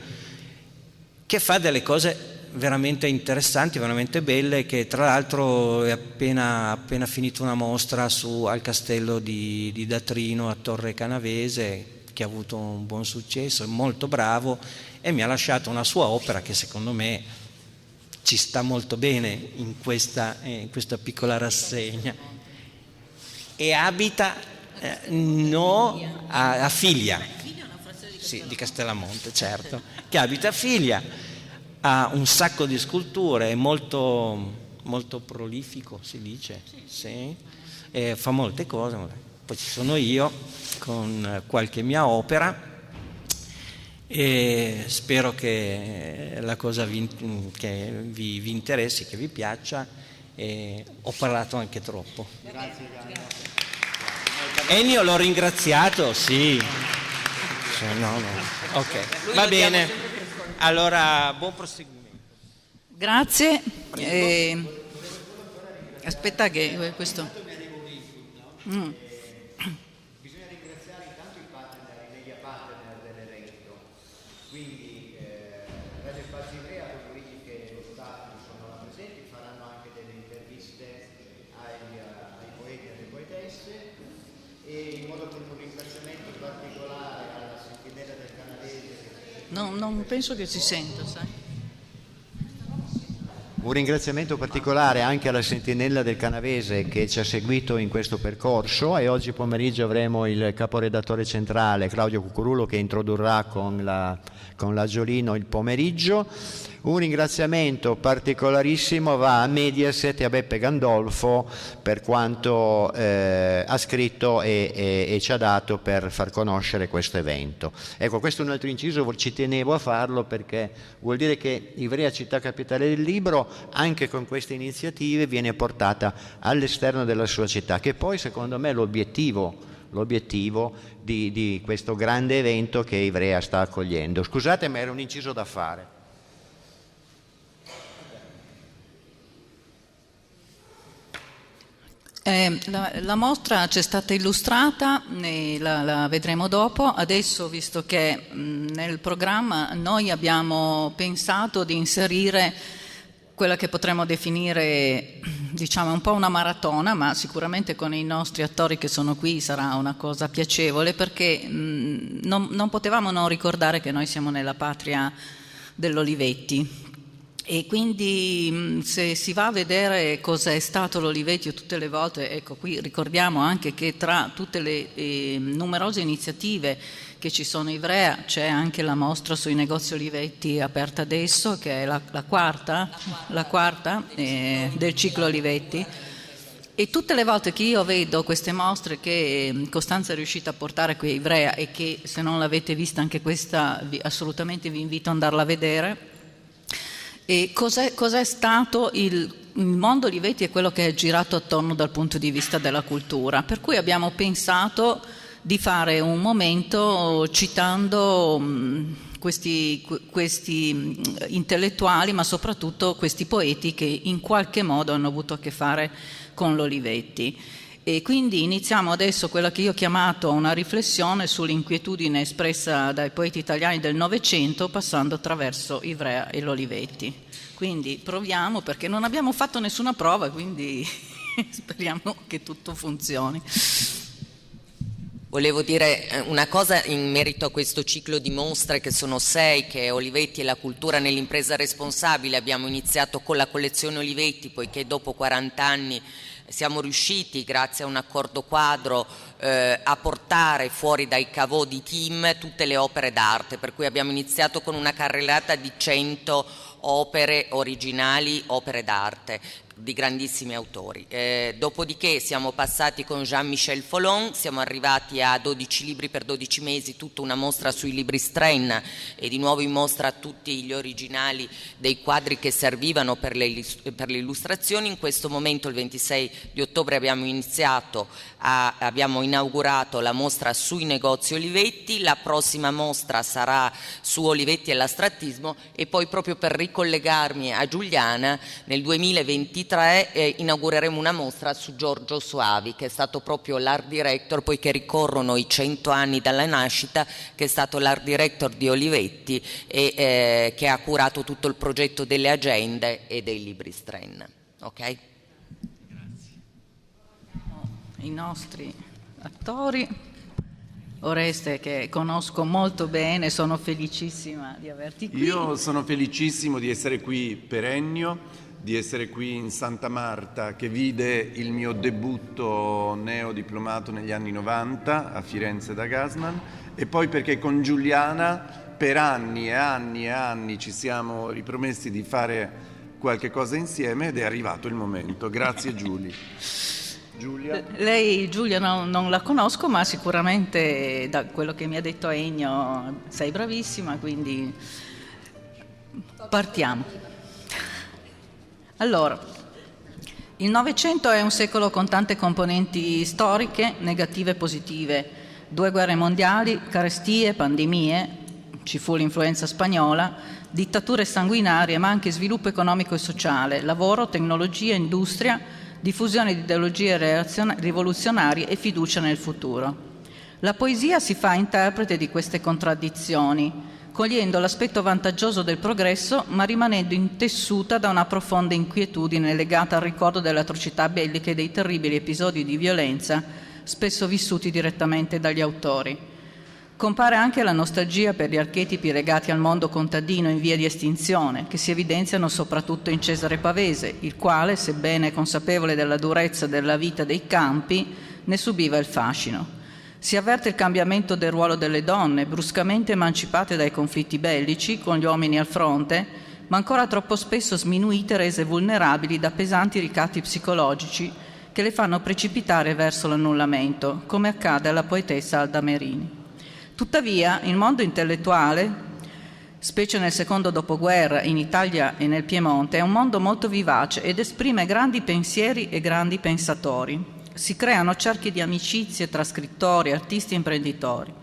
che fa delle cose veramente interessanti, veramente belle, che tra l'altro è appena finito una mostra al castello di Datrino a Torre Canavese, che ha avuto un buon successo, è molto bravo e mi ha lasciato una sua opera che secondo me ci sta molto bene in questa piccola rassegna. E abita a Figlia, sì, di Castellamonte, certo, che abita a Figlia, ha un sacco di sculture, è molto, molto prolifico, si dice, sì. Fa molte cose. Poi ci sono io con qualche mia opera, e spero che la cosa che vi interessi, che vi piaccia. Ho parlato anche troppo. Grazie. Ennio l'ho ringraziato, sì. No. Ok, va bene. Allora, buon proseguimento. Grazie. Aspetta che questo... Bisogna ringraziare intanto i partner, i media partner dell'evento, quindi Radio Spazio Ivrea, con quelli che lo staff sono presenti, faranno anche delle interviste ai poeti e alle poetesse, e in modo con un ringraziamento particolare alla Sentinella del Canavese. Non penso che si senta, sai? Un ringraziamento particolare anche alla Sentinella del Canavese che ci ha seguito in questo percorso, e oggi pomeriggio avremo il caporedattore centrale Claudio Cucurulo che introdurrà con la Giolino il pomeriggio. Un ringraziamento particolarissimo va a Mediaset e a Beppe Gandolfo per quanto ha scritto e ci ha dato per far conoscere questo evento. Ecco, questo è un altro inciso, ci tenevo a farlo perché vuol dire che Ivrea, città capitale del libro, anche con queste iniziative viene portata all'esterno della sua città, che poi secondo me è l'obiettivo di questo grande evento che Ivrea sta accogliendo. Scusate, ma era un inciso da fare. La mostra ci è stata illustrata e la vedremo dopo. Adesso, visto che nel programma noi abbiamo pensato di inserire quella che potremmo definire, diciamo, un po' una maratona, ma sicuramente con i nostri attori che sono qui sarà una cosa piacevole, perché non potevamo non ricordare che noi siamo nella patria dell'Olivetti. E quindi se si va a vedere cosa è stato l'Olivetti tutte le volte, ecco, qui ricordiamo anche che tra tutte le numerose iniziative che ci sono in Ivrea c'è anche la mostra sui negozi Olivetti aperta adesso, che è la quarta del ciclo Olivetti. E tutte le volte che io vedo queste mostre che Costanza è riuscita a portare qui a Ivrea, e che se non l'avete vista anche questa assolutamente vi invito ad andarla a vedere. E cos'è stato il mondo Olivetti e quello che è girato attorno dal punto di vista della cultura, per cui abbiamo pensato di fare un momento citando questi intellettuali, ma soprattutto questi poeti che in qualche modo hanno avuto a che fare con l'Olivetti. E quindi iniziamo adesso quella che io ho chiamato una riflessione sull'inquietudine espressa dai poeti italiani del Novecento, passando attraverso Ivrea e l'Olivetti. Quindi proviamo, perché non abbiamo fatto nessuna prova, quindi speriamo che tutto funzioni. Volevo dire una cosa in merito a questo ciclo di mostre, che sono 6, che è Olivetti e la cultura nell'impresa responsabile. Abbiamo iniziato con la collezione Olivetti, poiché dopo 40 anni siamo riusciti, grazie a un accordo quadro, a portare fuori dai caveau di team tutte le opere d'arte, per cui abbiamo iniziato con una carrellata di 100 opere originali, opere d'arte di grandissimi autori. Dopodiché siamo passati con Jean-Michel Folon, siamo arrivati a 12 libri per 12 mesi, tutta una mostra sui libri Strain, e di nuovo in mostra tutti gli originali dei quadri che servivano per le illustrazioni. In questo momento, il 26 di ottobre, abbiamo inaugurato la mostra sui negozi Olivetti. La prossima mostra sarà su Olivetti e l'astrattismo, e poi, proprio per ricollegarmi a Giuliana, nel 2023 inaugureremo una mostra su Giorgio Soavi, che è stato proprio l'art director, poiché ricorrono i 100 anni dalla nascita, che è stato l'art director di Olivetti e che ha curato tutto il progetto delle agende e dei libri Strain. Ok? Grazie. I nostri attori, Oreste, che conosco molto bene, sono felicissima di averti qui. Io sono felicissimo di essere qui per Ennio, di essere qui in Santa Marta, che vide il mio debutto neodiplomato negli anni 90 a Firenze da Gassman, e poi perché con Giuliana per anni e anni e anni ci siamo ripromessi di fare qualche cosa insieme, ed è arrivato il momento. Grazie Giulia. Giulia? Lei, Giulia, non la conosco, ma sicuramente da quello che mi ha detto Ennio sei bravissima, quindi partiamo. Allora, il Novecento è un secolo con tante componenti storiche, negative e positive. 2 guerre mondiali, carestie, pandemie, ci fu l'influenza spagnola, dittature sanguinarie, ma anche sviluppo economico e sociale, lavoro, tecnologia, industria, diffusione di ideologie rivoluzionarie e fiducia nel futuro. La poesia si fa interprete di queste contraddizioni, cogliendo l'aspetto vantaggioso del progresso, ma rimanendo intessuta da una profonda inquietudine legata al ricordo delle atrocità belliche e dei terribili episodi di violenza, spesso vissuti direttamente dagli autori. Compare anche la nostalgia per gli archetipi legati al mondo contadino in via di estinzione, che si evidenziano soprattutto in Cesare Pavese, il quale, sebbene consapevole della durezza della vita dei campi, ne subiva il fascino. Si avverte il cambiamento del ruolo delle donne, bruscamente emancipate dai conflitti bellici, con gli uomini al fronte, ma ancora troppo spesso sminuite e rese vulnerabili da pesanti ricatti psicologici che le fanno precipitare verso l'annullamento, come accade alla poetessa Alda Merini. Tuttavia, il mondo intellettuale, specie nel secondo dopoguerra in Italia e nel Piemonte, è un mondo molto vivace ed esprime grandi pensieri e grandi pensatori. Si creano cerchi di amicizie tra scrittori, artisti e imprenditori.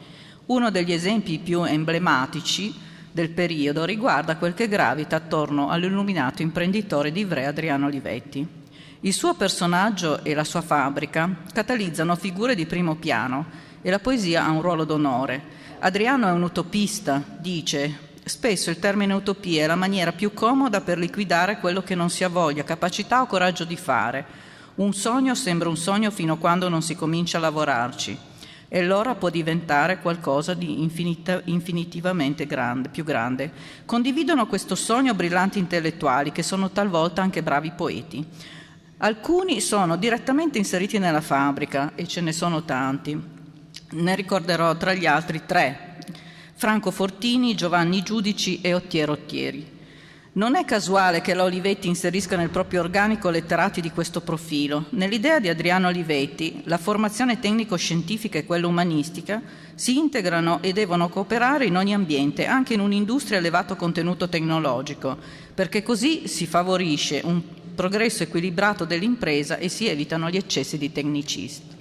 Uno degli esempi più emblematici del periodo riguarda quel che gravita attorno all'illuminato imprenditore di Ivrea Adriano Olivetti. Il suo personaggio e la sua fabbrica catalizzano figure di primo piano e la poesia ha un ruolo d'onore. Adriano è un utopista, dice: spesso il termine utopia è la maniera più comoda per liquidare quello che non si ha voglia, capacità o coraggio di fare. Un sogno sembra un sogno fino a quando non si comincia a lavorarci, e allora può diventare qualcosa di infinitivamente più grande. Condividono questo sogno brillanti intellettuali che sono talvolta anche bravi poeti. Alcuni sono direttamente inseriti nella fabbrica, e ce ne sono tanti. Ne ricorderò tra gli altri 3: Franco Fortini, Giovanni Giudici e Ottiero Ottieri. Non è casuale che la Olivetti inserisca nel proprio organico letterati di questo profilo. Nell'idea di Adriano Olivetti, la formazione tecnico-scientifica e quella umanistica si integrano e devono cooperare in ogni ambiente, anche in un'industria a elevato contenuto tecnologico, perché così si favorisce un progresso equilibrato dell'impresa e si evitano gli eccessi di tecnicismo.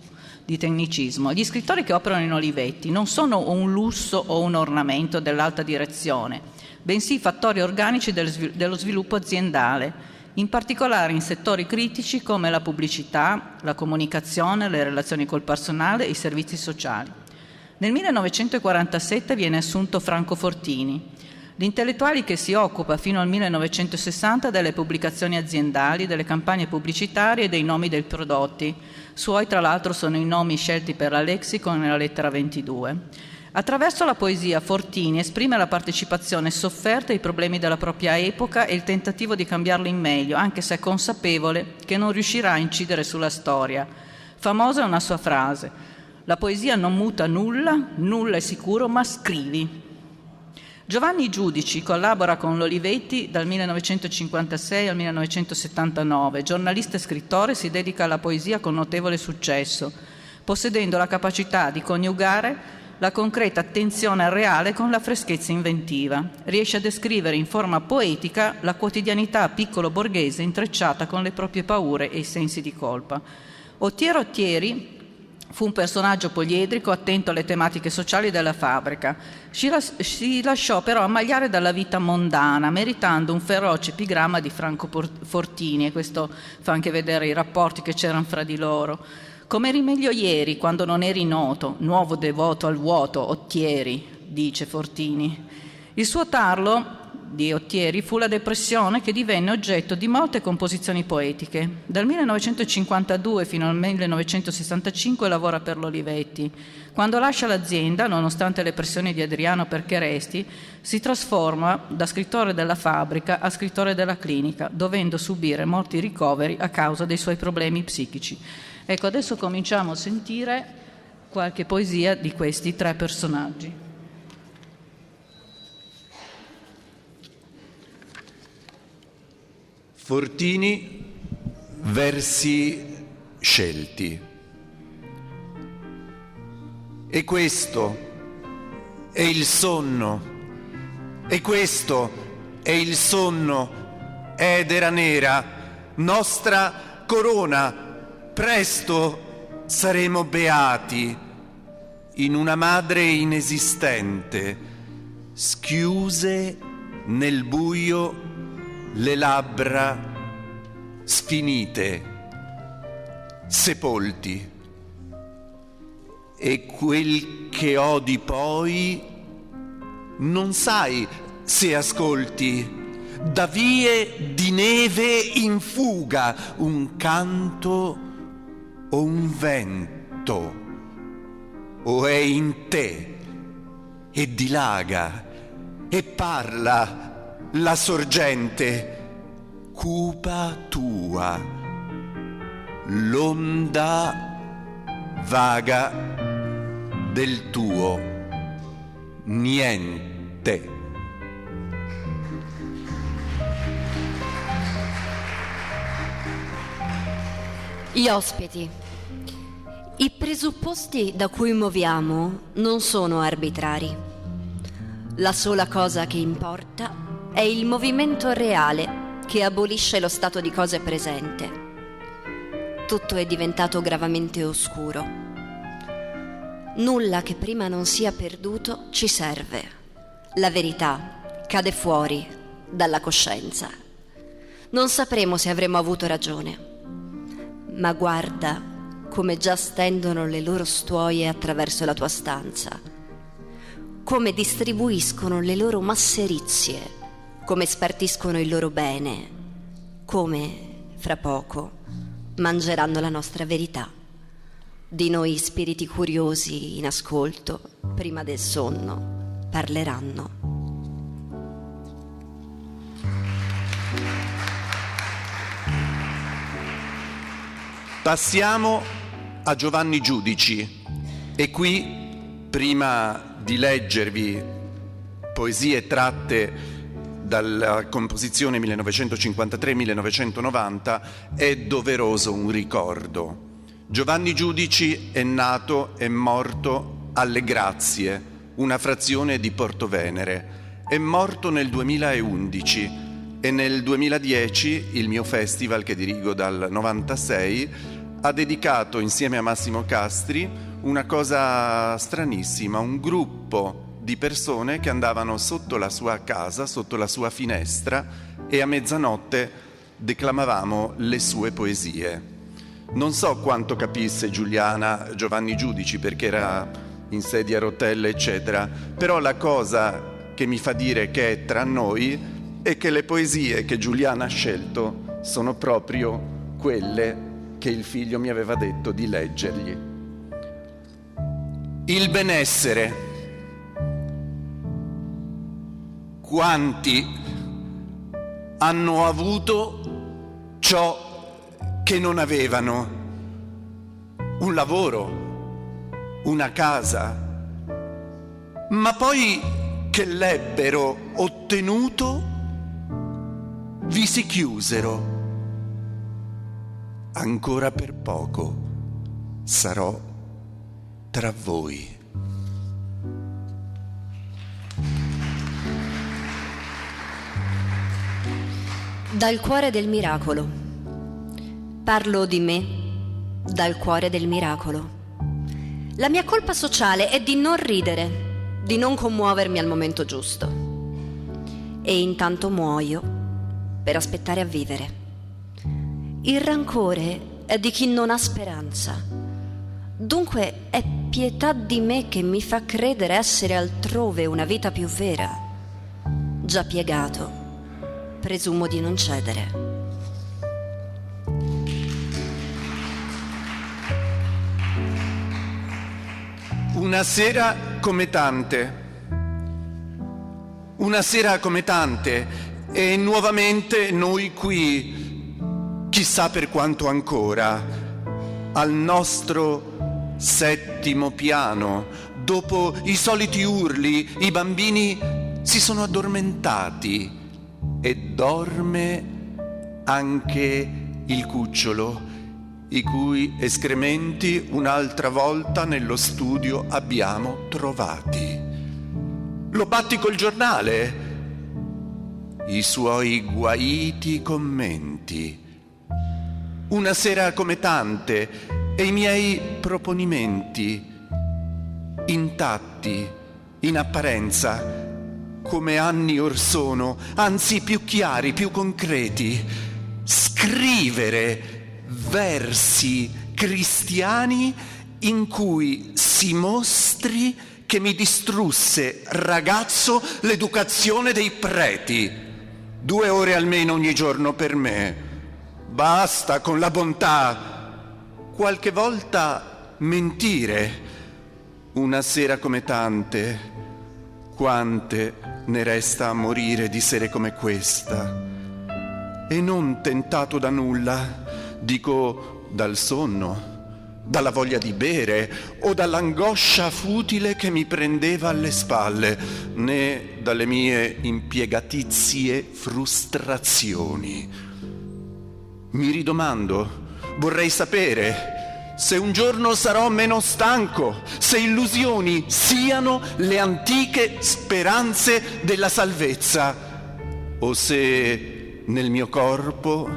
Gli scrittori che operano in Olivetti non sono un lusso o un ornamento dell'alta direzione, bensì fattori organici dello sviluppo aziendale, in particolare in settori critici come la pubblicità, la comunicazione, le relazioni col personale e i servizi sociali. Nel 1947 viene assunto Franco Fortini, l'intellettuale che si occupa fino al 1960 delle pubblicazioni aziendali, delle campagne pubblicitarie e dei nomi dei prodotti. Suoi, tra l'altro, sono i nomi scelti per la Lexicon nella lettera 22. Attraverso la poesia Fortini esprime la partecipazione sofferta ai problemi della propria epoca e il tentativo di cambiarlo in meglio, anche se è consapevole che non riuscirà a incidere sulla storia. Famosa è una sua frase: la poesia non muta nulla, nulla è sicuro, ma scrivi. Giovanni Giudici collabora con l'Olivetti dal 1956 al 1979. Giornalista e scrittore, si dedica alla poesia con notevole successo, possedendo la capacità di coniugare la concreta attenzione al reale con la freschezza inventiva. Riesce a descrivere in forma poetica la quotidianità piccolo borghese intrecciata con le proprie paure e i sensi di colpa. Ottiero Ottieri fu un personaggio poliedrico, attento alle tematiche sociali della fabbrica. Si lasciò però ammagliare dalla vita mondana, meritando un feroce epigramma di Franco Fortini, e questo fa anche vedere i rapporti che c'erano fra di loro. Come eri meglio ieri, quando non eri noto, nuovo devoto al vuoto, Ottieri, dice Fortini. Il suo tarlo di Ottieri fu la depressione, che divenne oggetto di molte composizioni poetiche. Dal 1952 fino al 1965 lavora per l'Olivetti. Quando lascia l'azienda, nonostante le pressioni di Adriano perché resti, si trasforma da scrittore della fabbrica a scrittore della clinica, dovendo subire molti ricoveri a causa dei suoi problemi psichici. Ecco, adesso cominciamo a sentire qualche poesia di questi 3 personaggi. Fortini, versi scelti. E questo è il sonno, e questo è il sonno, Edera nera, nostra corona. Presto saremo beati in una madre inesistente, schiuse nel buio le labbra sfinite, sepolti. E quel che odi poi non sai se ascolti, da vie di neve in fuga, un canto o un vento, o è in te e dilaga e parla la sorgente cupa tua, l'onda vaga del tuo niente. Gli ospiti. I presupposti da cui muoviamo non sono arbitrari. La sola cosa che importa è il movimento reale che abolisce lo stato di cose presente. Tutto è diventato gravamente oscuro. Nulla che prima non sia perduto ci serve. La verità cade fuori dalla coscienza. Non sapremo se avremo avuto ragione. Ma guarda come già stendono le loro stuoie attraverso la tua stanza, come distribuiscono le loro masserizie, come spartiscono il loro bene, come, fra poco, mangeranno la nostra verità. Di noi spiriti curiosi in ascolto, prima del sonno, parleranno. Passiamo a Giovanni Giudici e qui, prima di leggervi poesie tratte dalla composizione 1953-1990, è doveroso un ricordo. Giovanni Giudici è nato e morto alle Grazie, una frazione di Portovenere. È morto nel 2011 e nel 2010 il mio festival, che dirigo dal 96, ha dedicato insieme a Massimo Castri una cosa stranissima, un gruppo di persone che andavano sotto la sua casa, sotto la sua finestra, e a mezzanotte declamavamo le sue poesie. Non so quanto capisse Giuliana Giovanni Giudici, perché era in sedia a rotelle eccetera, però la cosa che mi fa dire che è tra noi è che le poesie che Giuliana ha scelto sono proprio quelle che il figlio mi aveva detto di leggergli. Il benessere. Quanti hanno avuto ciò che non avevano? Un lavoro, una casa, ma poi che l'ebbero ottenuto vi si chiusero. Ancora per poco sarò tra voi. Dal cuore del miracolo. Parlo di me dal cuore del miracolo. La mia colpa sociale è di non ridere, di non commuovermi al momento giusto. E intanto muoio per aspettare a vivere. Il rancore è di chi non ha speranza. Dunque è pietà di me che mi fa credere essere altrove una vita più vera. Già piegato, presumo di non cedere. Una sera come tante. Una sera come tante, e nuovamente noi qui, chissà per quanto ancora, al nostro settimo piano, dopo i soliti urli, i bambini si sono addormentati e dorme anche il cucciolo i cui escrementi un'altra volta nello studio abbiamo trovati. Lo batti col giornale, i suoi guaiti commenti. Una sera come tante e i miei proponimenti intatti in apparenza come anni or sono, anzi più chiari, più concreti. Scrivere versi cristiani in cui si mostri che mi distrusse ragazzo l'educazione dei preti. 2 ore almeno ogni giorno per me. Basta con la bontà. Qualche volta mentire. Una sera come tante. Quante ne resta a morire di sere come questa. E non tentato da nulla, dico dal sonno, dalla voglia di bere o dall'angoscia futile che mi prendeva alle spalle, né dalle mie impiegatizie frustrazioni. Mi ridomando, vorrei sapere se un giorno sarò meno stanco, se illusioni siano le antiche speranze della salvezza, o se nel mio corpo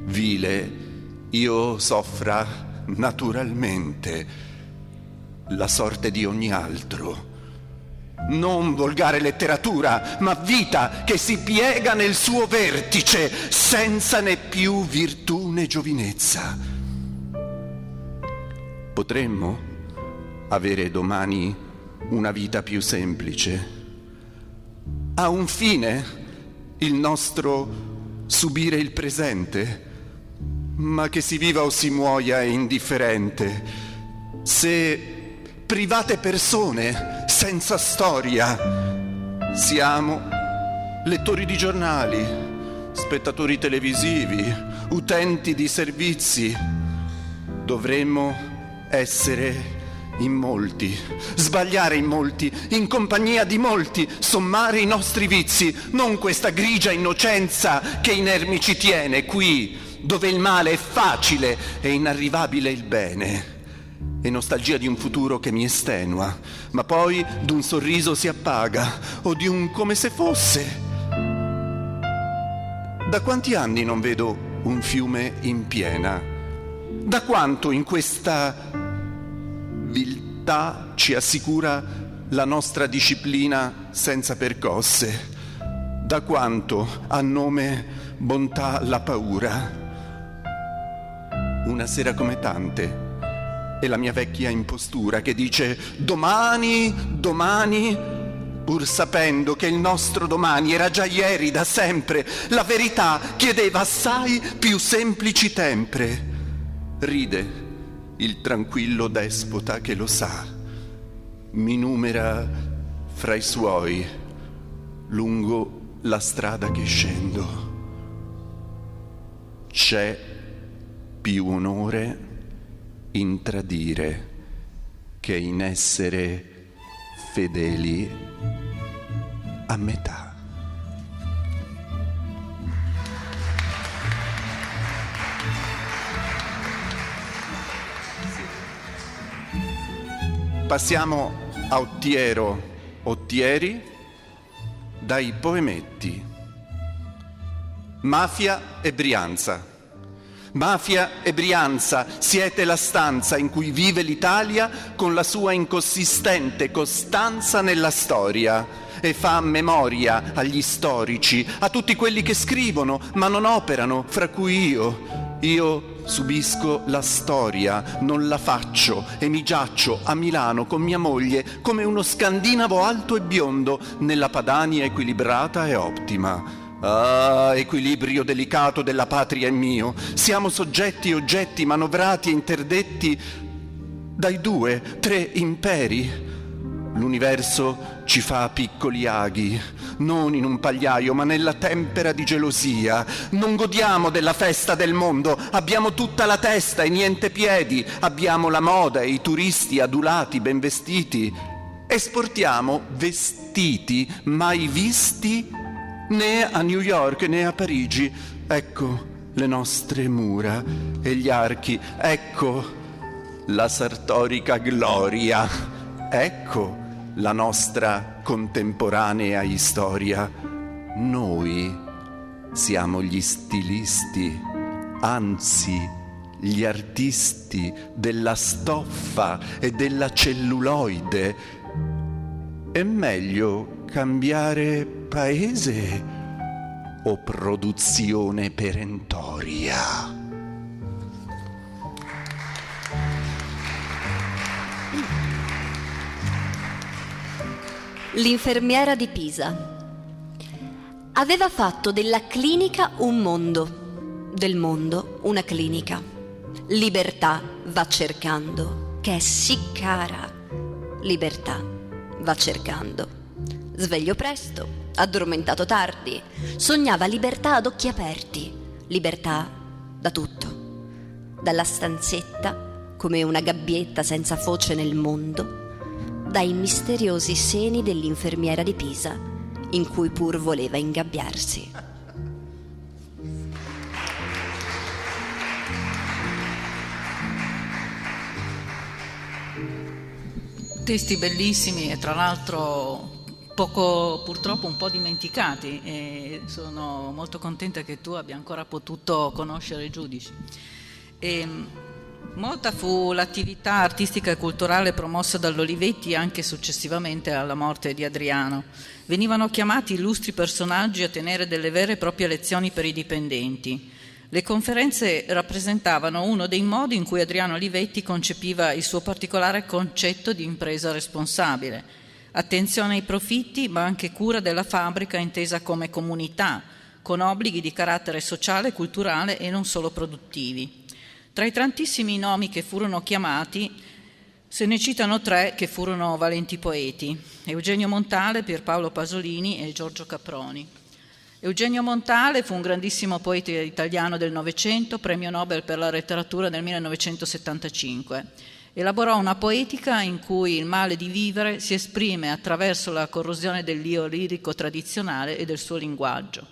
vile io soffra naturalmente la sorte di ogni altro. Non volgare letteratura, ma vita che si piega nel suo vertice, senza né più virtù né giovinezza. Potremmo avere domani una vita più semplice. Ha un fine il nostro subire il presente, ma che si viva o si muoia è indifferente. Se private persone senza storia siamo lettori di giornali, spettatori televisivi, utenti di servizi, dovremmo essere in molti, sbagliare in molti, in compagnia di molti, sommare i nostri vizi, non questa grigia innocenza che inermi ci tiene qui, dove il male è facile e inarrivabile il bene, e nostalgia di un futuro che mi estenua, ma poi d'un sorriso si appaga, o di un come se fosse. Da quanti anni non vedo un fiume in piena? Da quanto in questa viltà ci assicura la nostra disciplina senza percosse? Da quanto ha nome bontà la paura? Una sera come tante è la mia vecchia impostura che dice domani, domani, pur sapendo che il nostro domani era già ieri da sempre. La verità chiedeva assai più semplici tempre. Ride il tranquillo despota che lo sa, mi numera fra i suoi lungo la strada che scendo. C'è più onore in tradire che in essere fedeli a metà. Passiamo a Ottieri, dai poemetti. Mafia e Brianza. Mafia e Brianza, siete la stanza in cui vive l'Italia con la sua inconsistente costanza nella storia e fa memoria agli storici, a tutti quelli che scrivono ma non operano, fra cui io. Io subisco la storia, non la faccio e mi giaccio a Milano con mia moglie come uno scandinavo alto e biondo nella Padania equilibrata e ottima. Ah, equilibrio delicato della patria è mio. Siamo soggetti e oggetti manovrati e interdetti dai 2, 3 imperi. L'universo ci fa piccoli aghi, non in un pagliaio, ma nella tempera di gelosia. Non godiamo della festa del mondo, abbiamo tutta la testa e niente piedi. Abbiamo la moda e i turisti adulati, ben vestiti. Esportiamo vestiti mai visti né a New York né a Parigi. Ecco, le nostre mura e gli archi, ecco la sartorica gloria, ecco la nostra contemporanea storia. Noi siamo gli stilisti, anzi gli artisti della stoffa e della celluloide. È meglio cambiare paese o produzione perentoria? L'infermiera di Pisa aveva fatto della clinica un mondo, del mondo una clinica. Libertà va cercando, che è sì cara. Libertà va cercando. Sveglio presto, addormentato tardi, sognava libertà ad occhi aperti, libertà da tutto, dalla stanzetta come una gabbietta senza foce nel mondo, dai misteriosi seni dell'infermiera di Pisa, in cui pur voleva ingabbiarsi. Testi bellissimi e tra l'altro purtroppo un po' dimenticati, e sono molto contenta che tu abbia ancora potuto conoscere i giudici. Molta fu l'attività artistica e culturale promossa dall'Olivetti anche successivamente alla morte di Adriano. Venivano chiamati illustri personaggi a tenere delle vere e proprie lezioni per i dipendenti. Le conferenze rappresentavano uno dei modi in cui Adriano Olivetti concepiva il suo particolare concetto di impresa responsabile. Attenzione ai profitti, ma anche cura della fabbrica intesa come comunità, con obblighi di carattere sociale, culturale e non solo produttivi. Tra i tantissimi nomi che furono chiamati, se ne citano 3 che furono valenti poeti: Eugenio Montale, Pierpaolo Pasolini e Giorgio Caproni. Eugenio Montale fu un grandissimo poeta italiano del Novecento, premio Nobel per la letteratura nel 1975. Elaborò una poetica in cui il male di vivere si esprime attraverso la corrosione dell'io lirico tradizionale e del suo linguaggio.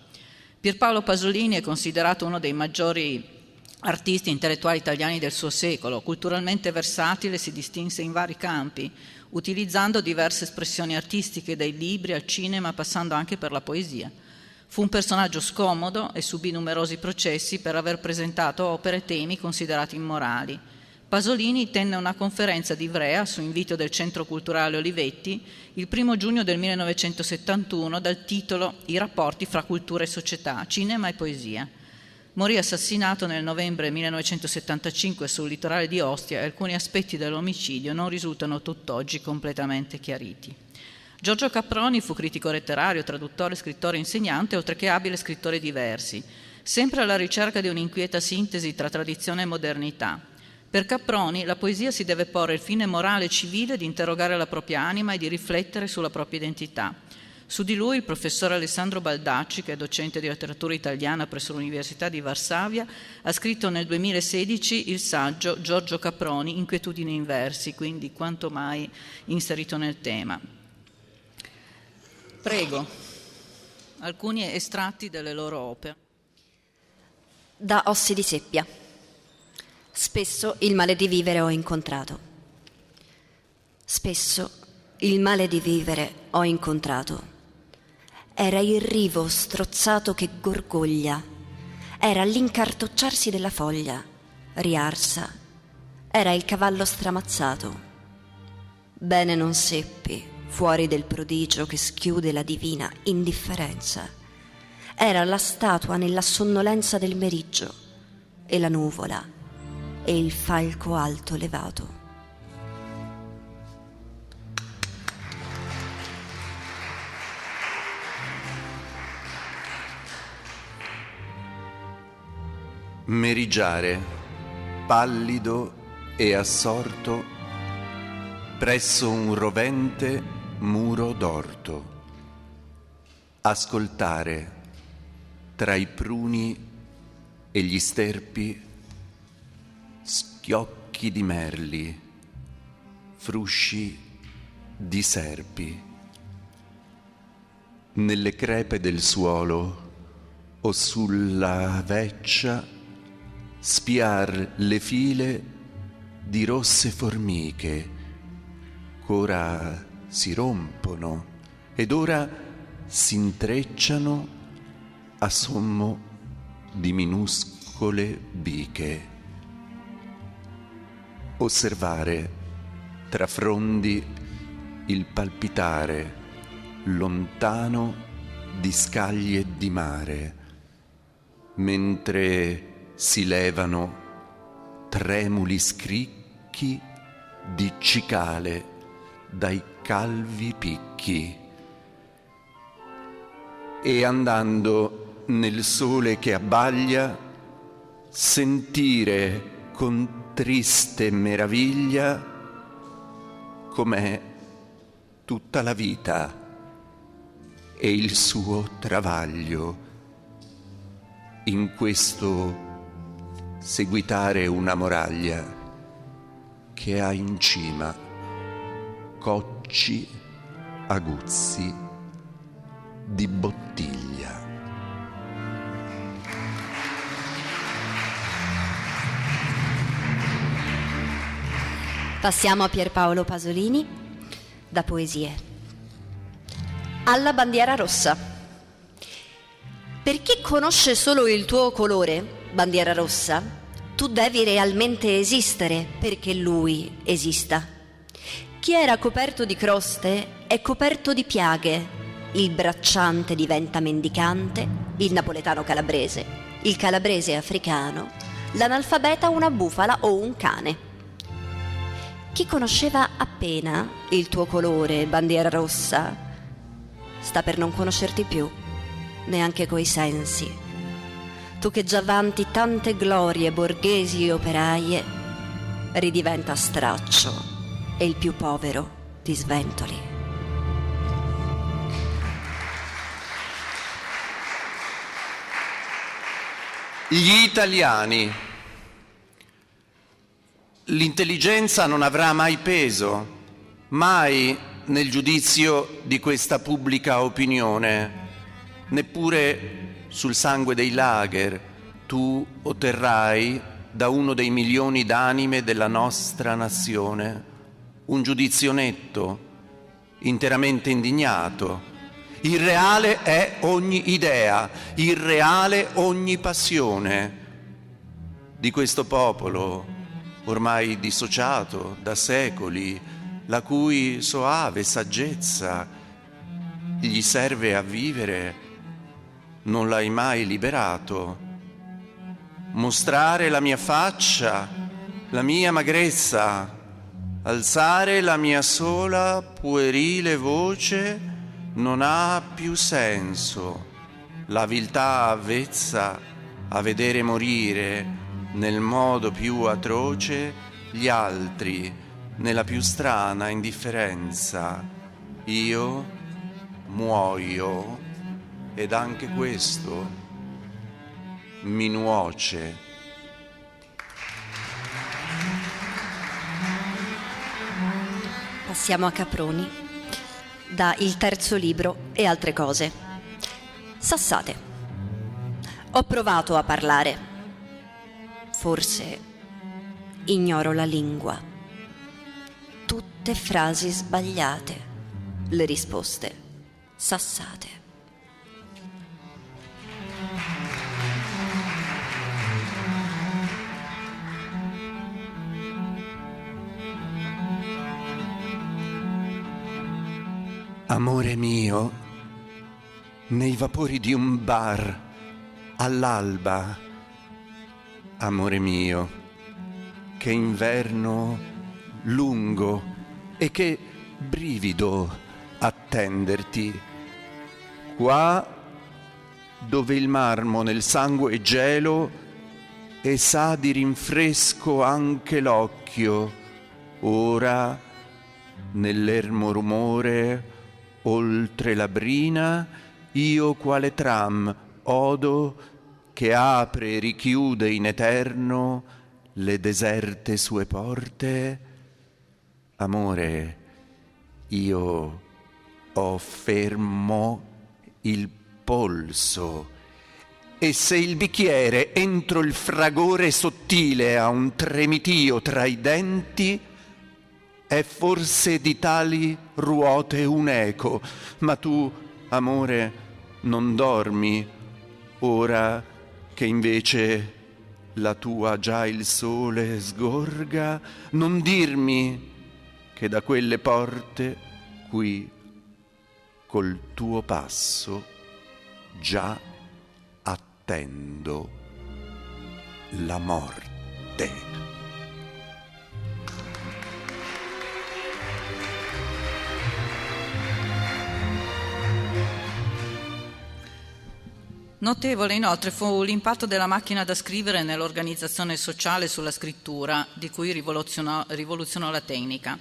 Pierpaolo Pasolini è considerato uno dei maggiori artisti intellettuali italiani del suo secolo. Culturalmente versatile, si distinse in vari campi, utilizzando diverse espressioni artistiche, dai libri al cinema, passando anche per la poesia. Fu un personaggio scomodo e subì numerosi processi per aver presentato opere e temi considerati immorali. Pasolini tenne una conferenza ad Ivrea su invito del Centro Culturale Olivetti il 1 giugno del 1971 dal titolo I rapporti fra cultura e società, cinema e poesia. Morì assassinato nel novembre 1975 sul litorale di Ostia e alcuni aspetti dell'omicidio non risultano tutt'oggi completamente chiariti. Giorgio Caproni fu critico letterario, traduttore, scrittore e insegnante, oltre che abile scrittore di versi, sempre alla ricerca di un'inquieta sintesi tra tradizione e modernità. Per Caproni la poesia si deve porre il fine morale e civile di interrogare la propria anima e di riflettere sulla propria identità. Su di lui il professor Alessandro Baldacci, che è docente di letteratura italiana presso l'Università di Varsavia, ha scritto nel 2016 il saggio Giorgio Caproni, Inquietudini in versi, quindi quanto mai inserito nel tema. Prego, alcuni estratti delle loro opere. Da Ossi di Seppia. Spesso il male di vivere ho incontrato. Spesso il male di vivere ho incontrato. Era il rivo strozzato che gorgoglia, era l'incartocciarsi della foglia, riarsa, era il cavallo stramazzato. Bene non seppi, fuori del prodigio che schiude la divina indifferenza, era la statua nella sonnolenza del meriggio e la nuvola e il falco alto levato. Meriggiare, pallido e assorto, presso un rovente muro d'orto. Ascoltare tra i pruni e gli sterpi schiocchi di merli, frusci di serpi. Nelle crepe del suolo o sulla veccia spiar le file di rosse formiche ch'ora si rompono ed ora s'intrecciano a sommo di minuscole biche. Osservare tra frondi il palpitare lontano di scaglie di mare, mentre si levano tremuli scricchi di cicale dai calvi picchi, e andando nel sole che abbaglia sentire con triste meraviglia com'è tutta la vita e il suo travaglio in questo seguitare una muraglia che ha in cima cocci aguzzi di bottiglia. Passiamo a Pierpaolo Pasolini, da Poesie. Alla bandiera rossa. Per chi conosce solo il tuo colore, bandiera rossa, tu devi realmente esistere perché lui esista. Chi era coperto di croste è coperto di piaghe. Il bracciante diventa mendicante, il napoletano calabrese, il calabrese africano, l'analfabeta una bufala o un cane. Chi conosceva appena il tuo colore, bandiera rossa, sta per non conoscerti più, neanche coi sensi. Tu che già vanti tante glorie borghesi e operaie, ridiventa straccio e il più povero ti sventoli. Gli italiani. L'intelligenza non avrà mai peso, mai nel giudizio di questa pubblica opinione, neppure sul sangue dei lager tu otterrai da uno dei milioni d'anime della nostra nazione un giudizio netto, interamente indignato. Irreale è ogni idea, irreale ogni passione di questo popolo ormai dissociato da secoli, la cui soave saggezza gli serve a vivere, non l'hai mai liberato. Mostrare la mia faccia, la mia magrezza, alzare la mia sola puerile voce non ha più senso. La viltà avvezza a vedere morire nel modo più atroce gli altri, nella più strana indifferenza. Io muoio ed anche questo mi nuoce. Passiamo a Caproni, da Il terzo libro e altre cose. Sassate. Ho provato a parlare. Forse ignoro la lingua. Tutte frasi sbagliate, le risposte sassate. Amore mio, nei vapori di un bar all'alba, amore mio, che inverno lungo e che brivido attenderti, qua dove il marmo nel sangue gelo e sa di rinfresco anche l'occhio, ora nell'ermo rumore oltre la brina io quale tram odo che apre e richiude in eterno le deserte sue porte. Amore, io ho fermo il polso E se il bicchiere entro il fragore sottile ha un tremitio tra i denti, è forse di tali ruote un eco, ma tu, amore, non dormi, ora che invece la tua già il sole sgorga, non dirmi che da quelle porte qui col tuo passo già attendo la morte. Notevole inoltre fu l'impatto della macchina da scrivere nell'organizzazione sociale sulla scrittura, di cui rivoluzionò la tecnica.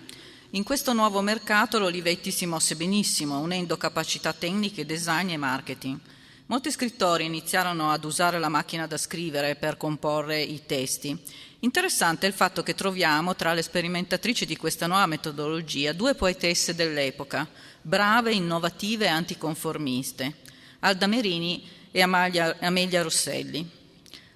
In questo nuovo mercato l'Olivetti si mosse benissimo, unendo capacità tecniche, design e marketing. Molti scrittori iniziarono ad usare la macchina da scrivere per comporre i testi. Interessante è il fatto che troviamo tra le sperimentatrici di questa nuova metodologia 2 poetesse dell'epoca, brave, innovative e anticonformiste, Alda Merini e Amelia Rosselli.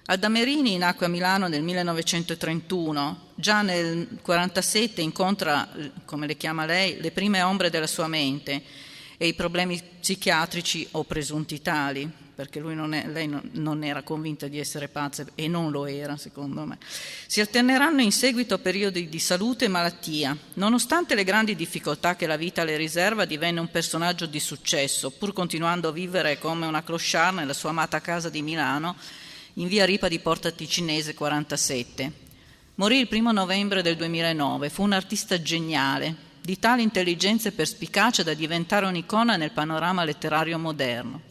Alda Merini nacque a Milano nel 1931, già nel 1947 incontra, come le chiama lei, le prime ombre della sua mente e i problemi psichiatrici o presunti tali, perché lei non era convinta di essere pazza e non lo era, secondo me. Si alterneranno in seguito a periodi di salute e malattia. Nonostante le grandi difficoltà che la vita le riserva, divenne un personaggio di successo, pur continuando a vivere come una clochard nella sua amata casa di Milano, in via Ripa di Porta Ticinese 47. Morì il 1 novembre del 2009, fu un artista geniale, di tale intelligenza e perspicacia da diventare un'icona nel panorama letterario moderno.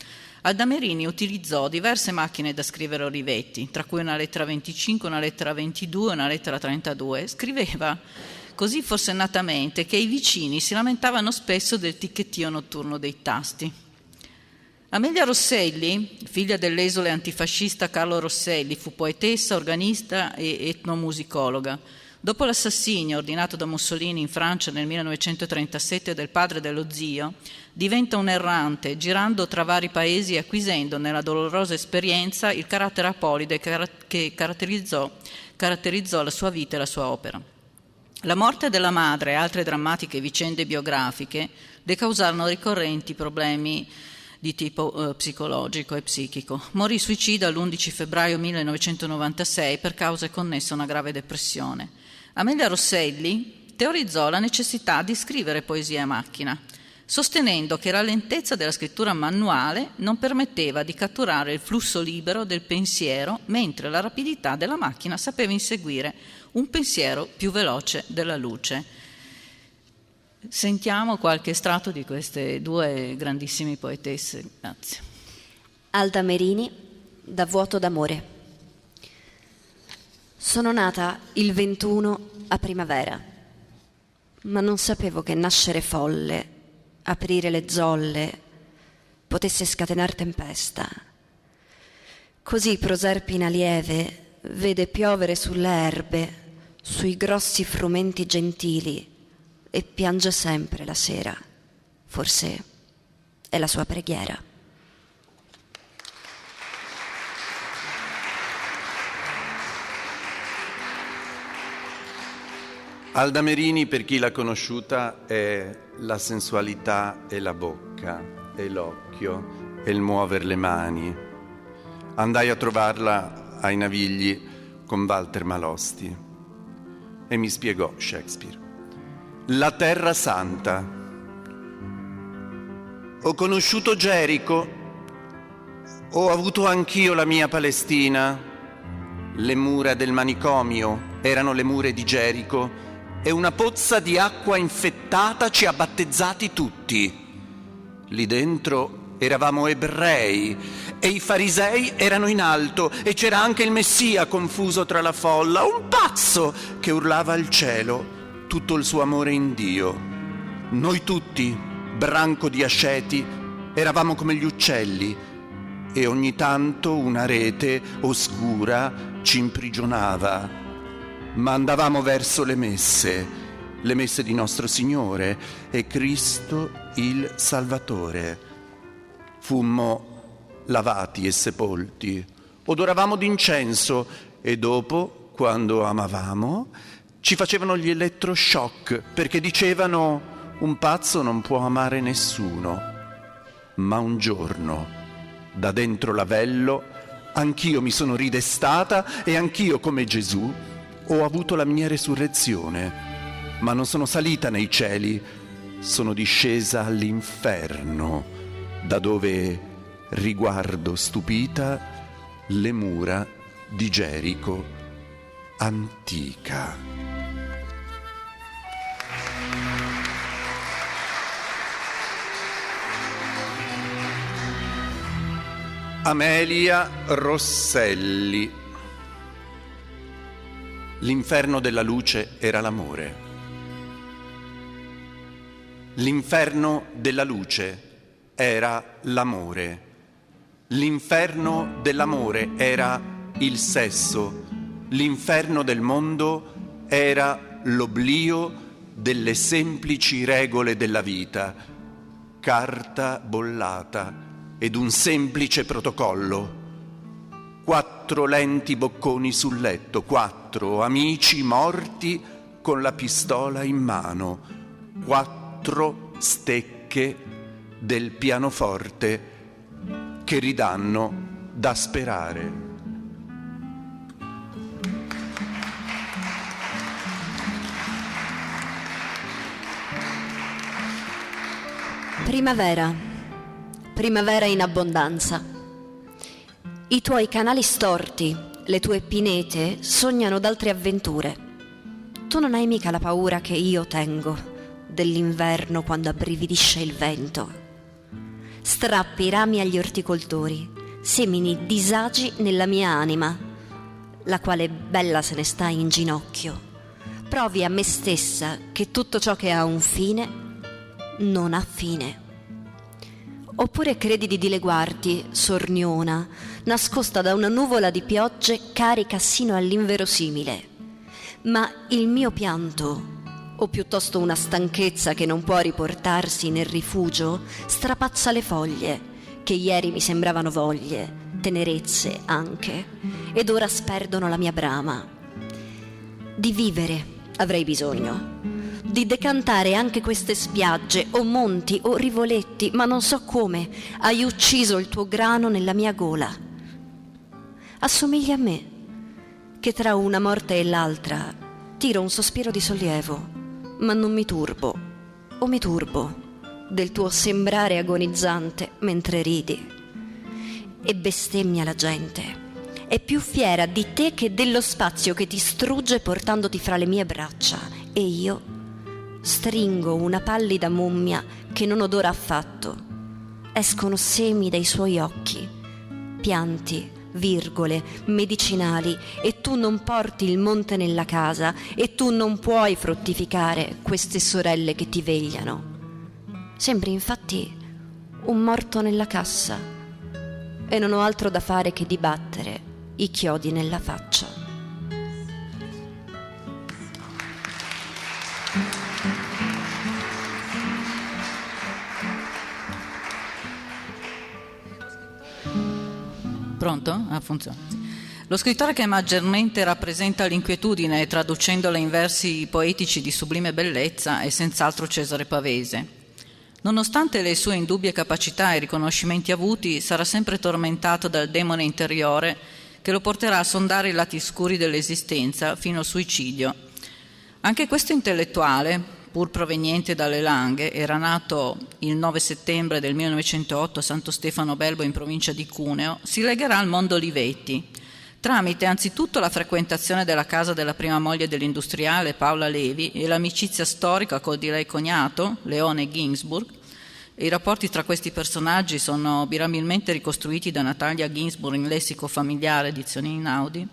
Alda Merini utilizzò diverse macchine da scrivere Olivetti, tra cui una lettera 25, una lettera 22 e una lettera 32. Scriveva così forsennatamente che i vicini si lamentavano spesso del ticchettio notturno dei tasti. Amelia Rosselli, figlia dell'esule antifascista Carlo Rosselli, fu poetessa, organista e etnomusicologa. Dopo l'assassinio ordinato da Mussolini in Francia nel 1937 del padre dello zio, diventa un errante, girando tra vari paesi e acquisendo nella dolorosa esperienza il carattere apolide che caratterizzò la sua vita e la sua opera. La morte della madre e altre drammatiche vicende biografiche le causarono ricorrenti problemi di tipo psicologico e psichico. Morì suicida l'11 febbraio 1996 per cause connesse a una grave depressione. Amelia Rosselli teorizzò la necessità di scrivere poesia a macchina, sostenendo che la lentezza della scrittura manuale non permetteva di catturare il flusso libero del pensiero, mentre la rapidità della macchina sapeva inseguire un pensiero più veloce della luce. Sentiamo qualche estratto di queste 2 grandissime poetesse. Grazie. Alda Merini, Da vuoto d'amore. Sono nata il 21 a primavera, ma non sapevo che nascere folle, aprire le zolle, potesse scatenar tempesta. Così Proserpina lieve vede piovere sulle erbe, sui grossi frumenti gentili, e piange sempre la sera. Forse è la sua preghiera. Alda Merini, per chi l'ha conosciuta, è la sensualità e la bocca, e l'occhio, e il muovere le mani. Andai a trovarla ai Navigli con Walter Malosti e mi spiegò Shakespeare. La terra santa. Ho conosciuto Gerico, ho avuto anch'io la mia Palestina. Le mura del manicomio erano le mura di Gerico e una pozza di acqua infettata ci ha battezzati tutti. Lì dentro eravamo ebrei e i farisei erano in alto e c'era anche il Messia confuso tra la folla, un pazzo che urlava al cielo tutto il suo amore in Dio. Noi tutti, branco di asceti, eravamo come gli uccelli e ogni tanto una rete oscura ci imprigionava. Ma andavamo verso le messe di Nostro Signore e Cristo il Salvatore. Fummo lavati e sepolti, odoravamo d'incenso e dopo, quando amavamo, ci facevano gli elettroshock perché dicevano: un pazzo non può amare nessuno. Ma un giorno, da dentro l'avello, anch'io mi sono ridestata e anch'io, come Gesù, ho avuto la mia resurrezione. Ma non sono salita nei cieli, sono discesa all'inferno, da dove riguardo stupita le mura di Gerico antica. Amelia Rosselli. L'inferno della luce era l'amore. L'inferno della luce era l'amore. L'inferno dell'amore era il sesso. L'inferno del mondo era l'oblio delle semplici regole della vita, carta bollata ed un semplice protocollo. 4 lenti bocconi sul letto, 4 amici morti con la pistola in mano, 4 stecche del pianoforte che ridanno da sperare. Primavera. Primavera in abbondanza. I tuoi canali storti, le tue pinete sognano d'altre avventure. Tu non hai mica la paura che io tengo dell'inverno quando abbrividisce il vento. Strappi i rami agli orticoltori, semini disagi nella mia anima, la quale bella se ne sta in ginocchio. Provi a me stessa che tutto ciò che ha un fine non ha fine. Oppure credi di dileguarti, sorniona, nascosta da una nuvola di piogge carica sino all'inverosimile. Ma il mio pianto, o piuttosto una stanchezza che non può riportarsi nel rifugio, strapazza le foglie, che ieri mi sembravano voglie, tenerezze anche, ed ora sperdono la mia brama. Di vivere avrei bisogno, di decantare anche queste spiagge o monti o rivoletti, ma non so come hai ucciso il tuo grano nella mia gola. Assomigli a me, che tra una morte e l'altra tiro un sospiro di sollievo, ma non mi turbo, o mi turbo del tuo sembrare agonizzante mentre ridi. E bestemmia la gente, è più fiera di te che dello spazio che ti strugge portandoti fra le mie braccia, e io stringo una pallida mummia che non odora affatto. Escono semi dai suoi occhi, pianti, virgole, medicinali, e tu non porti il monte nella casa, e tu non puoi fruttificare queste sorelle che ti vegliano. Sembri infatti un morto nella cassa, e non ho altro da fare che dibattere i chiodi nella faccia. Pronto? Funziona. Lo scrittore che maggiormente rappresenta l'inquietudine, traducendola in versi poetici di sublime bellezza, è senz'altro Cesare Pavese. Nonostante le sue indubbie capacità e riconoscimenti avuti, sarà sempre tormentato dal demone interiore che lo porterà a sondare i lati scuri dell'esistenza fino al suicidio. Anche questo intellettuale, pur proveniente dalle Langhe, era nato il 9 settembre del 1908 a Santo Stefano Belbo in provincia di Cuneo, si legherà al mondo Olivetti, tramite anzitutto la frequentazione della casa della prima moglie dell'industriale Paola Levi e l'amicizia storica col di lei cognato, Leone Ginsburg. I rapporti tra questi personaggi sono mirabilmente ricostruiti da Natalia Ginsburg in Lessico familiare, edizione Inaudi.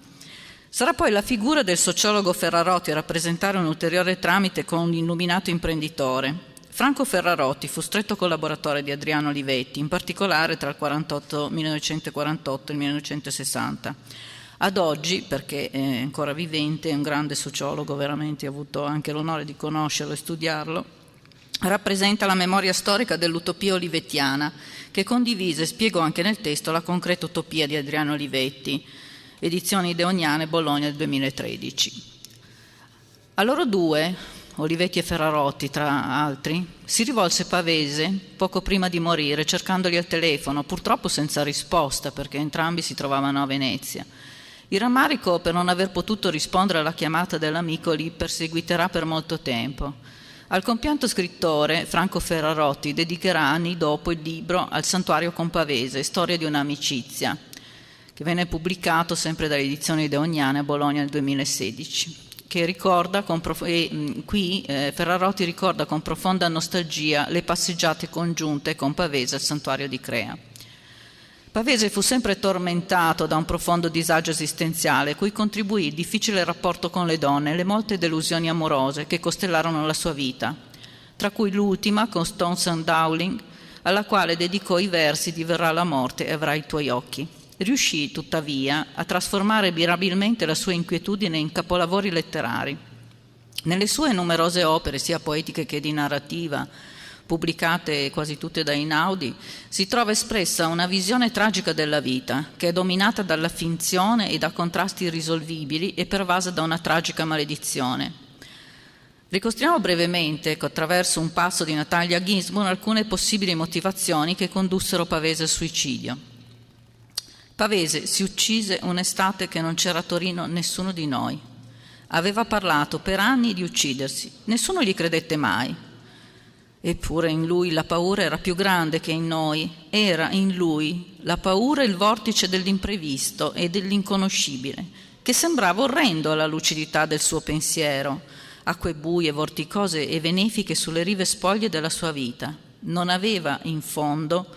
Sarà poi la figura del sociologo Ferrarotti a rappresentare un ulteriore tramite con un illuminato imprenditore. Franco Ferrarotti fu stretto collaboratore di Adriano Olivetti, in particolare tra il 1948 e il 1960. Ad oggi, perché è ancora vivente, è un grande sociologo, veramente ho avuto anche l'onore di conoscerlo e studiarlo, rappresenta la memoria storica dell'utopia olivettiana, che condivise, spiego anche nel testo, la concreta utopia di Adriano Olivetti, edizioni Deoniane, Bologna del 2013. A loro due, Olivetti e Ferrarotti tra altri, si rivolse Pavese poco prima di morire cercandoli al telefono, purtroppo senza risposta perché entrambi si trovavano a Venezia. Il rammarico per non aver potuto rispondere alla chiamata dell'amico li perseguiterà per molto tempo. Al compianto scrittore, Franco Ferrarotti, dedicherà anni dopo il libro Al santuario con Pavese, storia di un'amicizia, che venne pubblicato sempre dalle edizioni Deoniane a Bologna nel 2016, che ricorda qui Ferrarotti ricorda con profonda nostalgia le passeggiate congiunte con Pavese al santuario di Crea. Pavese fu sempre tormentato da un profondo disagio esistenziale, cui contribuì il difficile rapporto con le donne e le molte delusioni amorose che costellarono la sua vita, tra cui l'ultima con Stonson Dowling, alla quale dedicò i versi di Verrà la morte e avrai i tuoi occhi. Riuscì, tuttavia, a trasformare mirabilmente la sua inquietudine in capolavori letterari. Nelle sue numerose opere, sia poetiche che di narrativa, pubblicate quasi tutte da Einaudi, si trova espressa una visione tragica della vita, che è dominata dalla finzione e da contrasti irrisolvibili e pervasa da una tragica maledizione. Ricostruiamo brevemente, attraverso un passo di Natalia Ginsburg, alcune possibili motivazioni che condussero Pavese al suicidio. Pavese si uccise un'estate che non c'era a Torino nessuno di noi. Aveva parlato per anni di uccidersi, nessuno gli credette mai. Eppure in lui la paura era più grande che in noi, era in lui la paura il vortice dell'imprevisto e dell'inconoscibile, che sembrava orrendo alla lucidità del suo pensiero, acque buie, vorticose e benefiche sulle rive spoglie della sua vita. Non aveva, in fondo,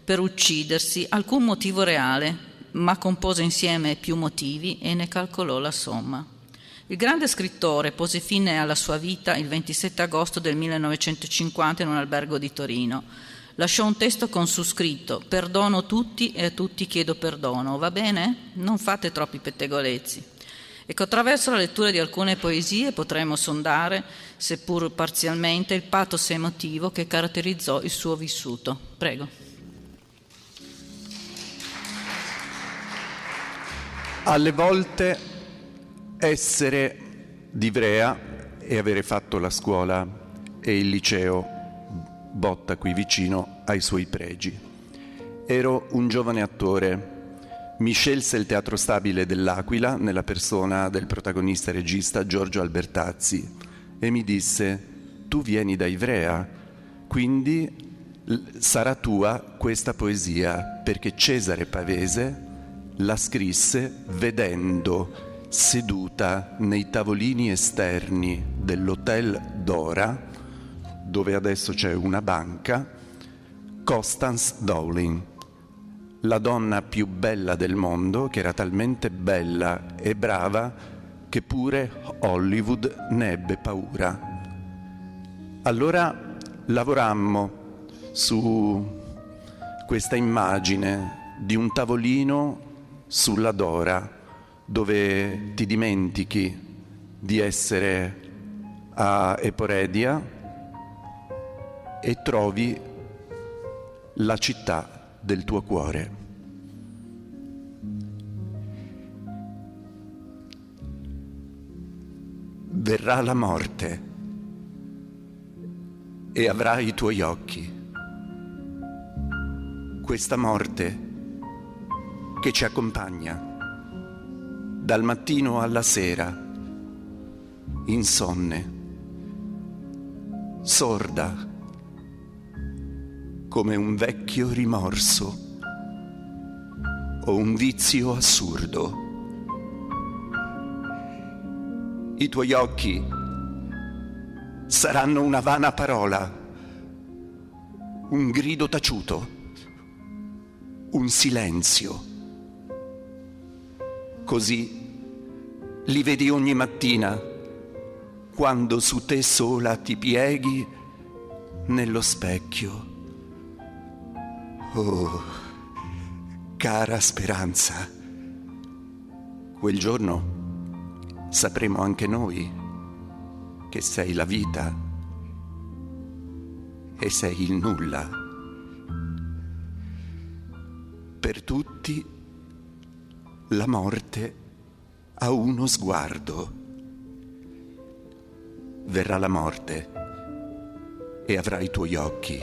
per uccidersi alcun motivo reale, ma compose insieme più motivi e ne calcolò la somma. Il grande scrittore pose fine alla sua vita il 27 agosto del 1950 in un albergo di Torino. Lasciò un testo con su scritto: perdono tutti e a tutti chiedo perdono. Va bene? Non fate troppi pettegolezzi. Ecco, attraverso la lettura di alcune poesie potremo sondare, seppur parzialmente, il pathos emotivo che caratterizzò il suo vissuto. Prego. Alle volte essere di Ivrea e avere fatto la scuola e il liceo Botta qui vicino ai suoi pregi. Ero un giovane attore. Mi scelse il Teatro Stabile dell'Aquila nella persona del protagonista e regista Giorgio Albertazzi e mi disse: tu vieni da Ivrea, quindi sarà tua questa poesia, perché Cesare Pavese la scrisse vedendo seduta nei tavolini esterni dell'Hotel Dora, dove adesso c'è una banca, Constance Dowling, la donna più bella del mondo, che era talmente bella e brava che pure Hollywood ne ebbe paura. Allora lavorammo su questa immagine di un tavolino sulla Dora, dove ti dimentichi di essere a Eporedia e trovi la città del tuo cuore. Verrà la morte e avrai i tuoi occhi. Questa morte che ci accompagna dal mattino alla sera, insonne, sorda, come un vecchio rimorso o un vizio assurdo. I tuoi occhi saranno una vana parola, un grido taciuto, un silenzio. Così li vedi ogni mattina, quando su te sola ti pieghi nello specchio. Oh, cara speranza, quel giorno sapremo anche noi che sei la vita e sei il nulla. Per tutti la morte ha uno sguardo. Verrà la morte e avrà i tuoi occhi.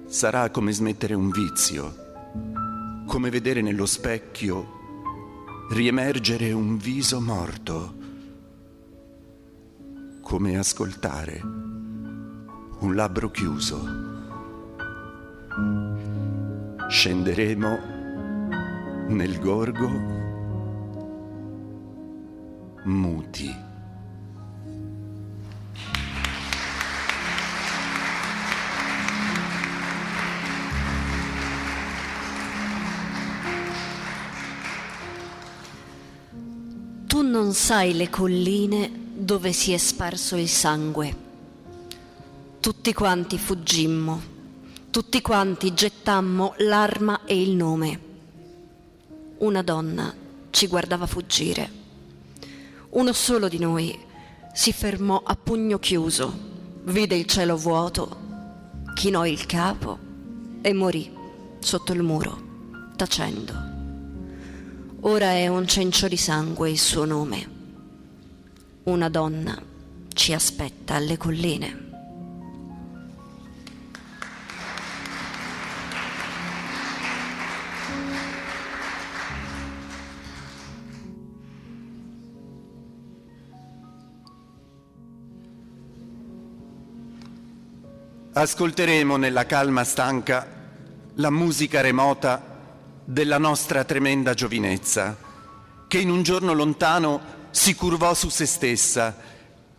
Sarà come smettere un vizio, come vedere nello specchio riemergere un viso morto, come ascoltare un labbro chiuso. Scenderemo nel gorgo muti. Tu non sai le colline dove si è sparso il sangue. Tutti quanti fuggimmo, tutti quanti gettammo l'arma e il nome. Una donna ci guardava fuggire. Uno solo di noi si fermò a pugno chiuso, vide il cielo vuoto, chinò il capo e morì sotto il muro, tacendo. Ora è un cencio di sangue il suo nome. Una donna ci aspetta alle colline. Ascolteremo nella calma stanca la musica remota della nostra tremenda giovinezza, che in un giorno lontano si curvò su se stessa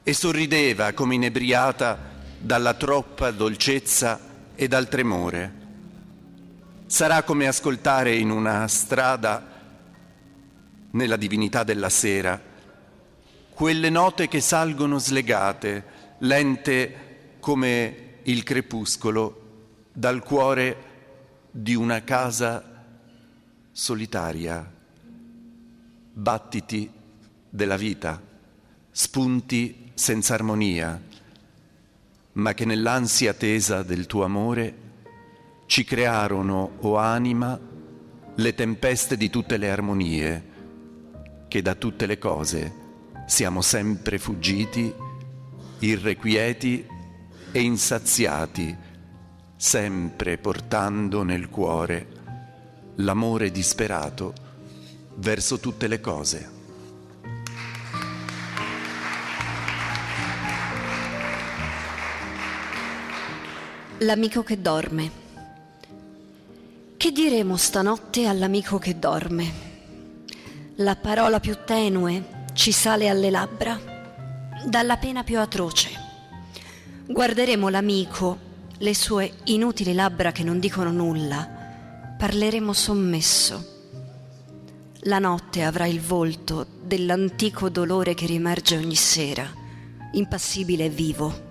e sorrideva come inebriata dalla troppa dolcezza e dal tremore. Sarà come ascoltare in una strada, nella divinità della sera, quelle note che salgono slegate, lente come il crepuscolo, dal cuore di una casa solitaria, battiti della vita, spunti senza armonia, ma che nell'ansia tesa del tuo amore ci crearono, o anima, le tempeste di tutte le armonie, che da tutte le cose siamo sempre fuggiti, irrequieti e insaziati, sempre portando nel cuore l'amore disperato verso tutte le cose. L'amico che dorme. Che diremo stanotte all'amico che dorme? La parola più tenue ci sale alle labbra dalla pena più atroce. Guarderemo l'amico, le sue inutili labbra che non dicono nulla. Parleremo sommesso. La notte avrà il volto dell'antico dolore che riemerge ogni sera, impassibile e vivo.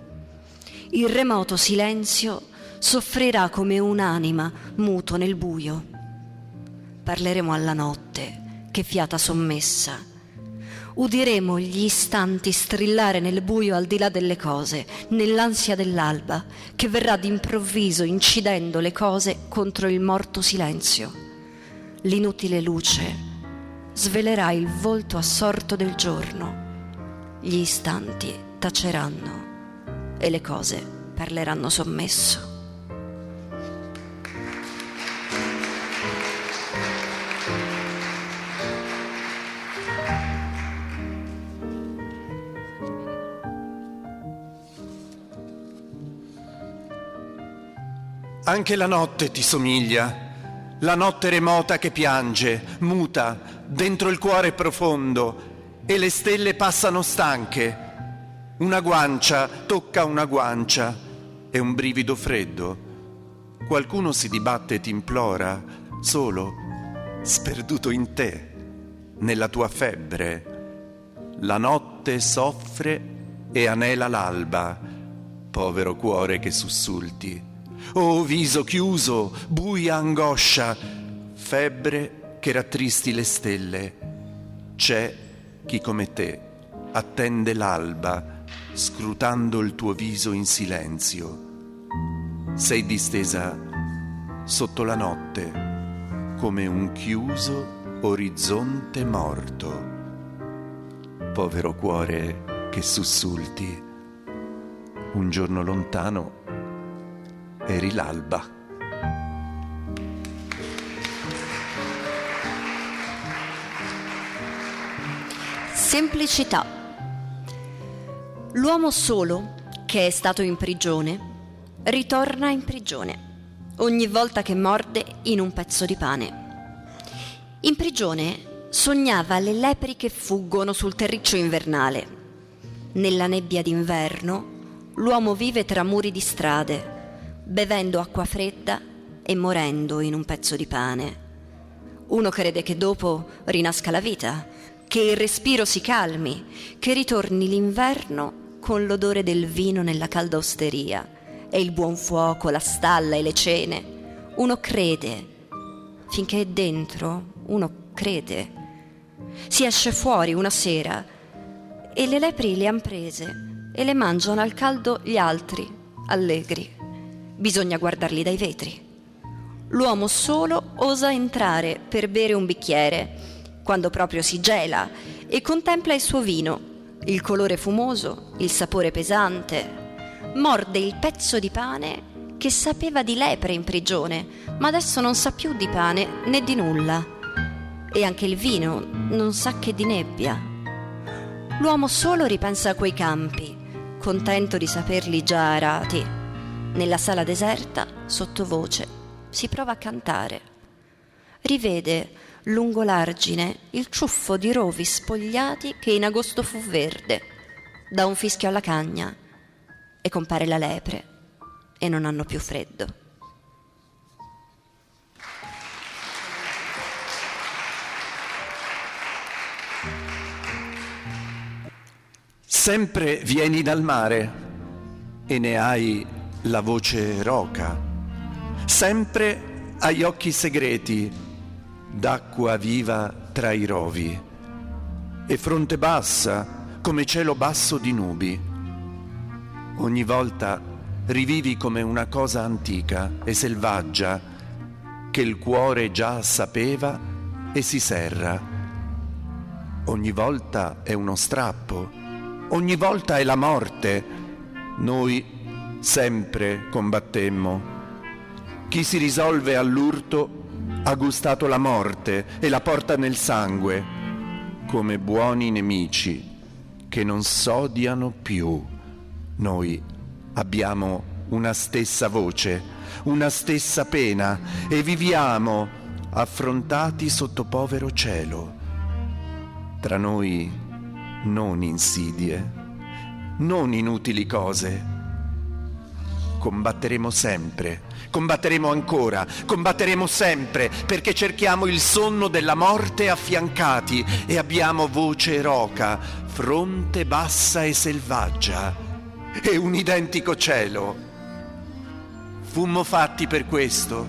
Il remoto silenzio soffrirà come un'anima muto nel buio. Parleremo alla notte che fiata sommessa. Udiremo gli istanti strillare nel buio al di là delle cose, nell'ansia dell'alba, che verrà d'improvviso incidendo le cose contro il morto silenzio. L'inutile luce svelerà il volto assorto del giorno. Gli istanti taceranno e le cose parleranno sommesso. Anche la notte ti somiglia, la notte remota che piange, muta, dentro il cuore profondo, e le stelle passano stanche. Una guancia tocca una guancia e un brivido freddo. Qualcuno si dibatte e ti implora, solo, sperduto in te, nella tua febbre. La notte soffre e anela l'alba, povero cuore che sussulti. Oh viso chiuso, buia angoscia, febbre che rattristi le stelle. C'è chi come te attende l'alba scrutando il tuo viso in silenzio. Sei distesa sotto la notte come un chiuso orizzonte morto. Povero cuore che sussulti, un giorno lontano eri l'alba. Semplicità. L'uomo solo che è stato in prigione ritorna in prigione ogni volta che morde in un pezzo di pane. In prigione sognava le lepri che fuggono sul terriccio invernale. Nella nebbia d'inverno l'uomo vive tra muri di strade, bevendo acqua fredda e morendo in un pezzo di pane. Uno crede che dopo rinasca la vita, che il respiro si calmi, che ritorni l'inverno con l'odore del vino nella calda osteria e il buon fuoco, la stalla e le cene. Uno crede, finché è dentro, uno crede. Si esce fuori una sera e le lepri le han prese e le mangiano al caldo gli altri, allegri. Bisogna guardarli dai vetri. L'uomo solo osa entrare per bere un bicchiere quando proprio si gela e contempla il suo vino, il colore fumoso, il sapore pesante. Morde il pezzo di pane che sapeva di lepre in prigione, ma adesso non sa più di pane né di nulla. E anche il vino non sa che di nebbia. L'uomo solo ripensa a quei campi, contento di saperli già arati. Nella sala deserta, sottovoce, si prova a cantare. Rivede lungo l'argine il ciuffo di rovi spogliati che in agosto fu verde, da un fischio alla cagna, e compare la lepre e non hanno più freddo. Sempre vieni dal mare e ne hai la voce roca. Sempre hai occhi segreti d'acqua viva tra i rovi e fronte bassa come cielo basso di nubi. Ogni volta rivivi come una cosa antica e selvaggia che il cuore già sapeva e si serra. Ogni volta è uno strappo, ogni volta è la morte. Noi sempre combattemmo. Chi si risolve all'urto ha gustato la morte e la porta nel sangue, come buoni nemici che non s'odiano più. Noi abbiamo una stessa voce, una stessa pena e viviamo affrontati sotto povero cielo. Tra noi non insidie, non inutili cose. Combatteremo sempre, combatteremo ancora, combatteremo sempre, perché cerchiamo il sonno della morte affiancati e abbiamo voce roca, fronte bassa e selvaggia e un identico cielo. Fummo fatti per questo.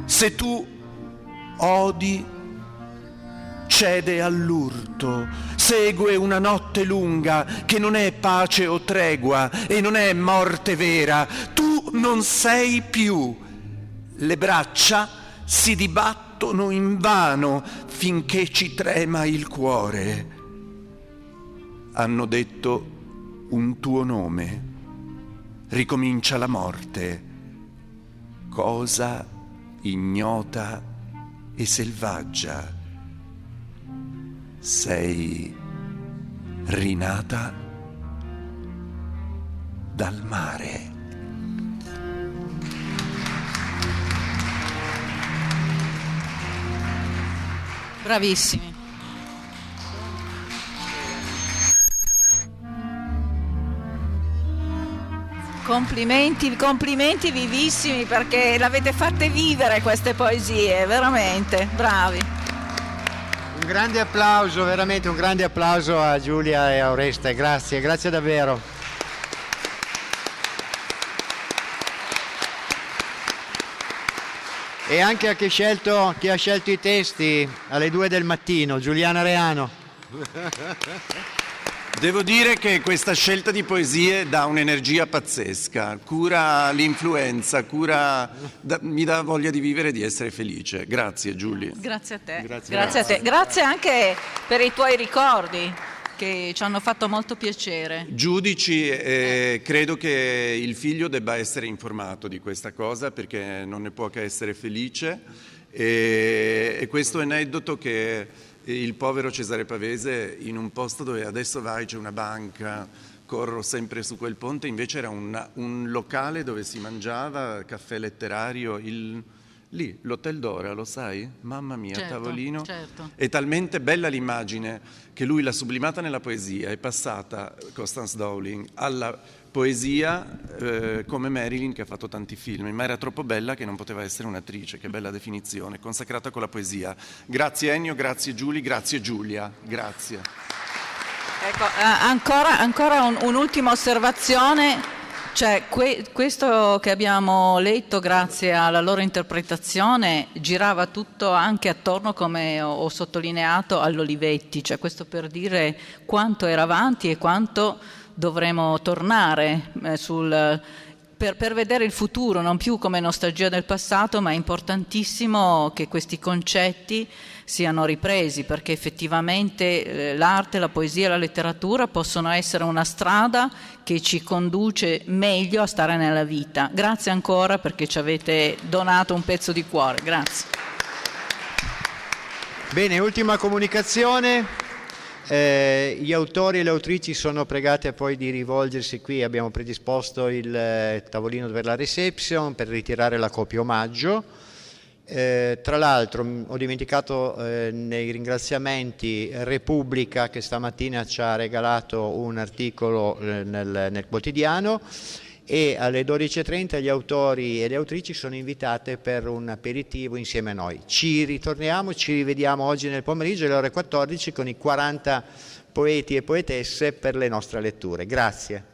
Se tu odi, cede all'urto, segue una notte lunga che non è pace o tregua e non è morte vera. Tu non sei più. Le braccia si dibattono invano finché ci trema il cuore. Hanno detto un tuo nome. Ricomincia la morte, cosa ignota e selvaggia. Sei rinata dal mare. Bravissimi. Complimenti, complimenti vivissimi, perché l'avete fatte vivere queste poesie, veramente, bravi. Un grande applauso, veramente un grande applauso a Giulia e a Oreste, grazie, grazie davvero. E anche a chi ha scelto i testi alle 2 del mattino, Giuliana Reano. Devo dire che questa scelta di poesie dà un'energia pazzesca, cura l'influenza, mi dà voglia di vivere e di essere felice. Grazie Giulia. Grazie a te. Grazie a te. Grazie anche per i tuoi ricordi che ci hanno fatto molto piacere. Giudici, credo che il figlio debba essere informato di questa cosa perché non ne può che essere felice e questo aneddoto che il povero Cesare Pavese in un posto dove adesso vai c'è una banca, corro sempre su quel ponte, invece era un locale dove si mangiava, caffè letterario, lì, l'Hotel Dora, lo sai? Mamma mia, certo, tavolino. Certo. È talmente bella l'immagine che lui l'ha sublimata nella poesia, è passata, Constance Dowling, alla poesia come Marilyn che ha fatto tanti film, ma era troppo bella che non poteva essere un'attrice, che bella definizione, consacrata con la poesia. Grazie Ennio, grazie Giulia, grazie Giulia, grazie. Ecco, ancora un'ultima osservazione. Cioè, questo che abbiamo letto, grazie alla loro interpretazione, girava tutto anche attorno, come ho sottolineato, all'Olivetti, cioè questo per dire quanto era avanti e quanto dovremo tornare per vedere il futuro, non più come nostalgia del passato, ma è importantissimo che questi concetti siano ripresi, perché effettivamente l'arte, la poesia e la letteratura possono essere una strada che ci conduce meglio a stare nella vita. Grazie ancora perché ci avete donato un pezzo di cuore. Grazie. Bene, ultima comunicazione. Gli autori e le autrici sono pregati poi di rivolgersi qui, abbiamo predisposto il tavolino per la reception per ritirare la copia omaggio. Tra l'altro ho dimenticato nei ringraziamenti Repubblica che stamattina ci ha regalato un articolo nel quotidiano, e alle 12.30 gli autori e le autrici sono invitate per un aperitivo insieme a noi. Ci rivediamo oggi nel pomeriggio alle ore 14 con i 40 poeti e poetesse per le nostre letture. Grazie.